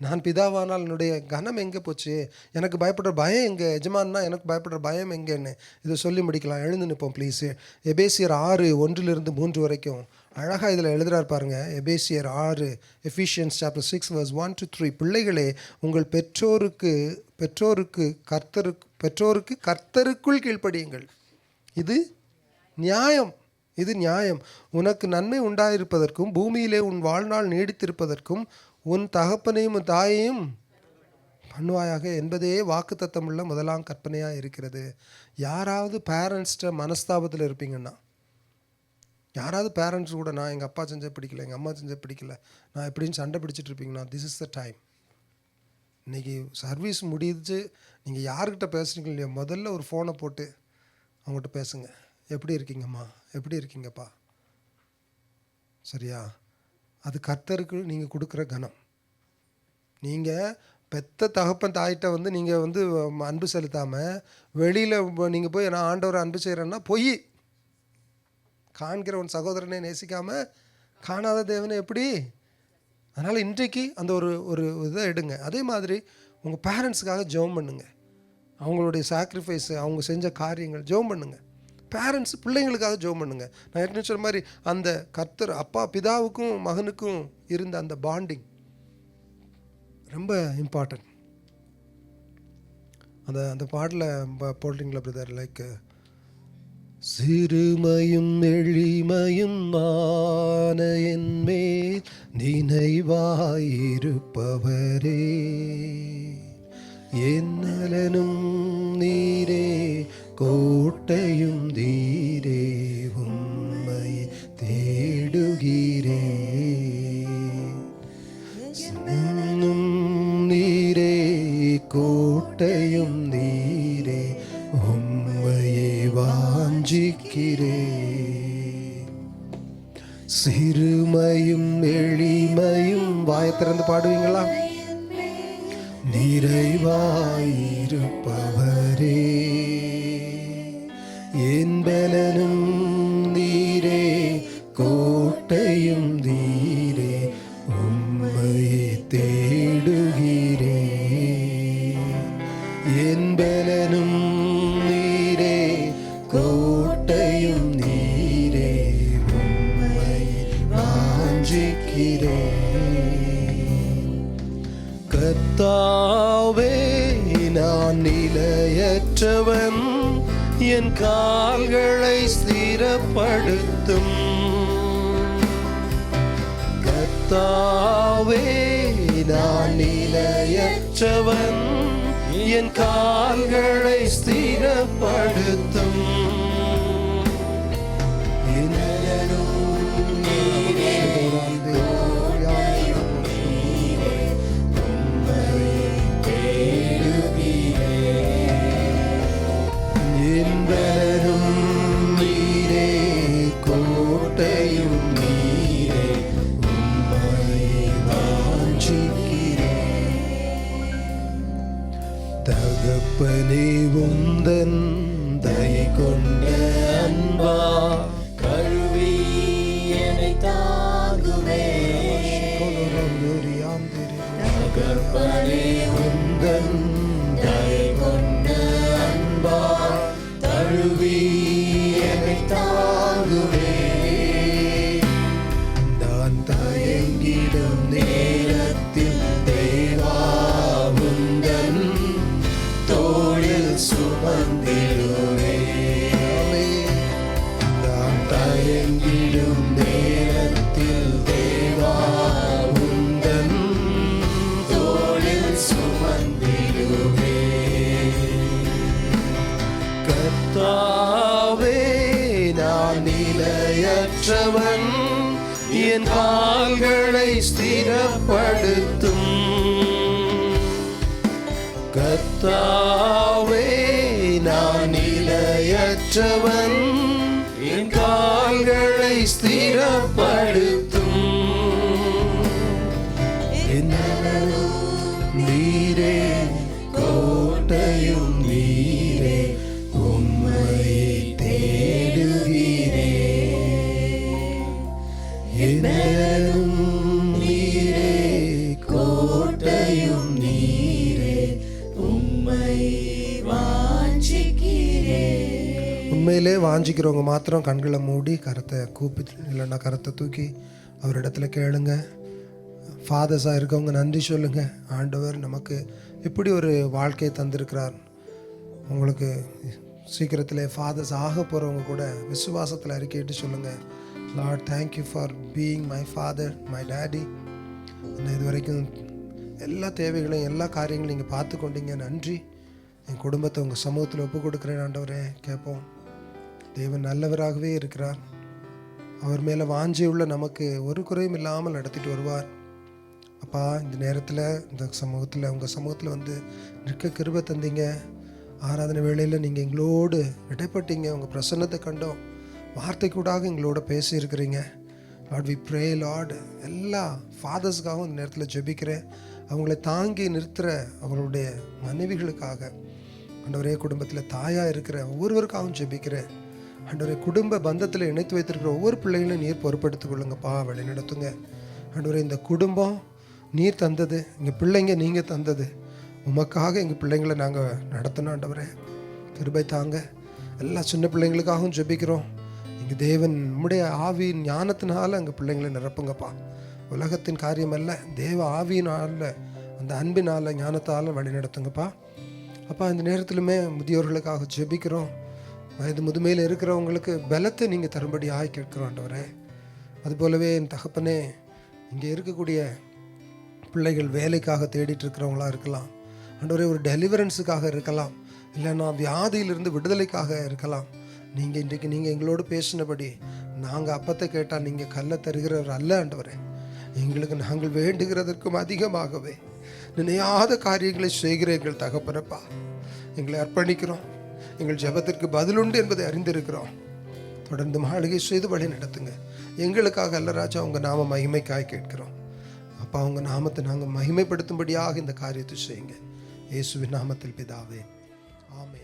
நான் பிதாவானால் என்னுடைய கனம் எங்கே போச்சு? எனக்கு பயப்படுற பயம் எங்கே? எஜமான்னா எனக்கு பயப்படுற பயம் எங்கேன்னு இதை சொல்லி முடிக்கலாம். எழுந்து நிற்போம் ப்ளீஸு. எபேசியர் 6:1-3 வரைக்கும் அழகாக இதில் எழுதுகிறார் பாருங்க. எபேசியர் 6, எஃபிஷியன்ஸ் சாப்டர் 6:1-3. பிள்ளைகளே, உங்கள் பெற்றோருக்கு கர்த்தருக்குள் கீழ்ப்படியுங்கள். இது நியாயம். உனக்கு நன்மை உண்டாயிருப்பதற்கும் பூமியிலே உன் வாழ்நாள் நீடித்திருப்பதற்கும் உன் தகப்பனையும் உன் தாயையும் பண்ணுவாயாக என்பதே வாக்குத்தத்தம் உள்ள முதலாம் கற்பனையாக இருக்கிறது. யாராவது பேரண்ட்ஸ்கிட்ட மனஸ்தாபத்தில் இருப்பீங்கன்னா, யாராவது பேரண்ட்ஸ் கூட நான் எங்கள் அப்பா செஞ்ச பிடிக்கல, எங்கள் அம்மா செஞ்ச பிடிக்கல, நான் எப்படின்னு சண்டை பிடிச்சிட்டு இருப்பீங்கன்னா, திஸ் இஸ் த டைம். இன்றைக்கி சர்வீஸ் முடிஞ்சு நீங்கள் யார்கிட்ட பேசுகிறீங்க இல்லையா, முதல்ல ஒரு ஃபோனை போட்டு அவங்ககிட்ட பேசுங்க. எப்படி இருக்கீங்கம்மா, எப்படி இருக்கீங்கப்பா, சரியா? அது கர்த்தருக்கு நீங்கள் கொடுக்குற கனம். நீங்கள் பெத்த தகப்பன் தாயிட்ட நீங்கள் அன்பு செலுத்தாமல் வெளியில் நீங்கள் போய் நான் ஆண்டவரை அன்பு செய்கிறேன்னா பொய். காண்கிற உன் சகோதரனை நேசிக்காமல் காணாத தேவனை எப்படி? அதனால் இன்றைக்கு அந்த ஒரு இதை எடுங்க. அதே மாதிரி உங்கள் பேரண்ட்ஸுக்காக ஜெபம் பண்ணுங்க. அவங்களுடைய சாக்ரிஃபைஸு, அவங்க செஞ்ச காரியங்கள் ஜெபம் பண்ணுங்கள். பேரண்ட்ஸ் பிள்ளைங்களுக்காக ஜெபம் பண்ணுங்க. நான் ஏற்கனவே சொன்ன மாதிரி அந்த கர்த்தர் அப்பா பிதாவுக்கும் மகனுக்கும் இருந்த அந்த பாண்டிங் ரொம்ப இம்பார்ட்டன்ட். அந்த பாட்டில் போடுறீங்களா பிரதர்? லைக் சிறுமையும் எளிமையும் மான என்மேல் நினைவாயிருப்பவரே, என் நலனும் நீரே, கோட்டையும் தீரே, உம்மை தேடுகிறே. நீரே, கோட்டையும் நீரே, உம்மையே வாஞ்சிக்கிறே. சிறுமையும் எளிமையும் வாயை திறந்து பாடுவீங்களா? நிறைவாயிருப்பவரே, என் பலனும் நீரே, கோட்டையும் நீரே, உம்மையே தேடுகிறே. என் பலனும் நீரே, கோட்டையும் நீரே, உம்மையே வாஞ்சிக்கிறே. கர்த்தாவே, நான் நிலையற்றவன், என் கால்களை ஸ்திரப்படுத்தும். கர்த்தாவே, நான் நிலையற்றவன், என் கால்களை ஸ்திரப்படுத்தும். தகப்பனே, உந்தன் தயை கொண்ட அன்பா கழுவி என்னை தாங்குமே. சுமந்திடுவே. நான் தயங்கிடும் நேரத்தில் தேவா உந்தன் தோளில் சுமந்திடுவே. கர்த்தாவே நான் நிலையற்றவன், என் கால்களை ஸ்திரப்படுத்தும். கர்த்தாவே நான் நிலையற்றவன், என் கால்களை ஸ்திரப்படுத்தும். நீரே கோட்டையும் நீரே, உம்மை தேடுகிறே. என்னும் நீரே கோட்டையும் நீரே, உம்மை வாஞ்சிக்கிறே. உண்மையிலே வாஞ்சிக்கிறவங்க மாத்திரம் கண்களை மூடி கரத்தை கூப்பி இல்லைன்னா கரத்தை தூக்கி அவரிடத்துல கேளுங்க. ஃபாதர்ஸாக இருக்கவங்க நன்றி சொல்லுங்கள். ஆண்டவர் நமக்கு இப்படி ஒரு வாழ்க்கையை தந்திருக்கிறார். உங்களுக்கு சீக்கிரத்தில் ஃபாதர்ஸ் ஆக போகிறவங்க கூட விசுவாசத்தில் அறிக்கையிட்டு சொல்லுங்கள், Lord thank you for being my father, my daddy. நான் இது வரைக்கும் எல்லா தேவைகளையும் எல்லா காரியங்களையும் நீங்கள் பார்த்து கொண்டீங்க, நன்றி. என் குடும்பத்தை உங்கள் சமூகத்தில் ஒப்பு கொடுக்குறேன் ஆண்டவரே. கேட்போம். தேவன் நல்லவராகவே இருக்கிறார். அவர் மேலே வாஞ்சி உள்ள நமக்கு ஒரு குறையும் இல்லாமல் நடத்திட்டு வருவார். அப்பா, இந்த நேரத்தில் இந்த சமூகத்தில் உங்கள் சமூகத்தில் வந்து நிற்க கிருபை தந்தீங்க. ஆராதனை வேளையில் நீங்கள் எங்களோடு இடைப்பட்டீங்க. உங்கள் பிரசன்னத்தை கண்டோம். வார்த்தை கூடாக எங்களோட பேசியிருக்கிறீங்க. Lord we pray lord. எல்லா ஃபாதர்ஸ்க்காகவும் இந்த நேரத்தில் ஜெபிக்கிறேன். அவங்கள தாங்கி நிறுத்துகிற அவங்களுடைய மனைவிகளுக்காக ஆண்டவரே, குடும்பத்தில் தாயாக இருக்கிற ஒவ்வொருவருக்காகவும் ஜெபிக்கிறேன். ஆண்டவரே, குடும்ப பந்தத்தில் இணைத்து வைத்திருக்கிற ஒவ்வொரு பிள்ளைகளையும் நீர் பொறுப்படுத்திக் கொள்ளுங்கப்பா, வழி நடத்துங்க. ஆண்டவரே, இந்த குடும்பம் நீர் தந்தது, எங்கள் பிள்ளைங்க நீங்கள் தந்தது. உமக்காக எங்கள் பிள்ளைங்களை நாங்கள் நடத்தணும் ஆண்டவரே, கிருபை தாங்க. எல்லா சின்ன பிள்ளைங்களுக்காகவும் ஜெபிக்கிறோம். எங்கள் தேவன் நம்முடைய ஆவியின் ஞானத்தினால எங்கள் பிள்ளைங்களை நிரப்புங்கப்பா. உலகத்தின் காரியம் அல்ல, தேவ ஆவியினால், அந்த அன்பினால், ஞானத்தால் வழி நடத்துங்கப்பா. அப்பா, இந்த நேரத்திலுமே முதியோர்களுக்காக ஜெபிக்கிறோம். வயது முதுமையில் இருக்கிறவங்களுக்கு பலத்தை நீங்கள் தரும்படி கேட்கிறோம் ஆண்டவரே. அதுபோலவே என் தகப்பனே, இங்கே இருக்கக்கூடிய பிள்ளைகள் வேலைக்காக தேடிட்டு இருக்கிறவங்களா இருக்கலாம் ஆண்டவரே, ஒரு டெலிவரன்ஸுக்காக இருக்கலாம், இல்லைன்னா வியாதியிலிருந்து விடுதலைக்காக இருக்கலாம். நீங்கள் இன்றைக்கு நீங்கள் எங்களோடு பேசினபடி நாங்கள் அப்பத்தை கேட்டால் நீங்கள் கல்லை தருகிறவர் அல்ல ஆண்டவரே. எங்களுக்கு நாங்கள் வேண்டுகிறதற்கும் அதிகமாகவே நினையாத காரியங்களை செய்கிற எங்கள் தகப்பனப்பா, எங்களை அர்ப்பணிக்கிறோம். எங்கள் ஜெபத்திற்கு பதிலுண்டு என்பதை அறிந்திருக்கிறோம். தொடர்ந்து மாளிகை செய்து வழி நடத்துங்க. எங்களுக்காக அல்ல ராஜா, உங்கள் நாம மகிமைக்காய் கேட்கிறோம். அப்பா, உங்கள் நாமத்தை நாங்கள் மகிமைப்படுத்தும்படியாக இந்த காரியத்தை செய்யுங்க. இயேசுவின் நாமத்தில் பிதாவே, ஆமென்.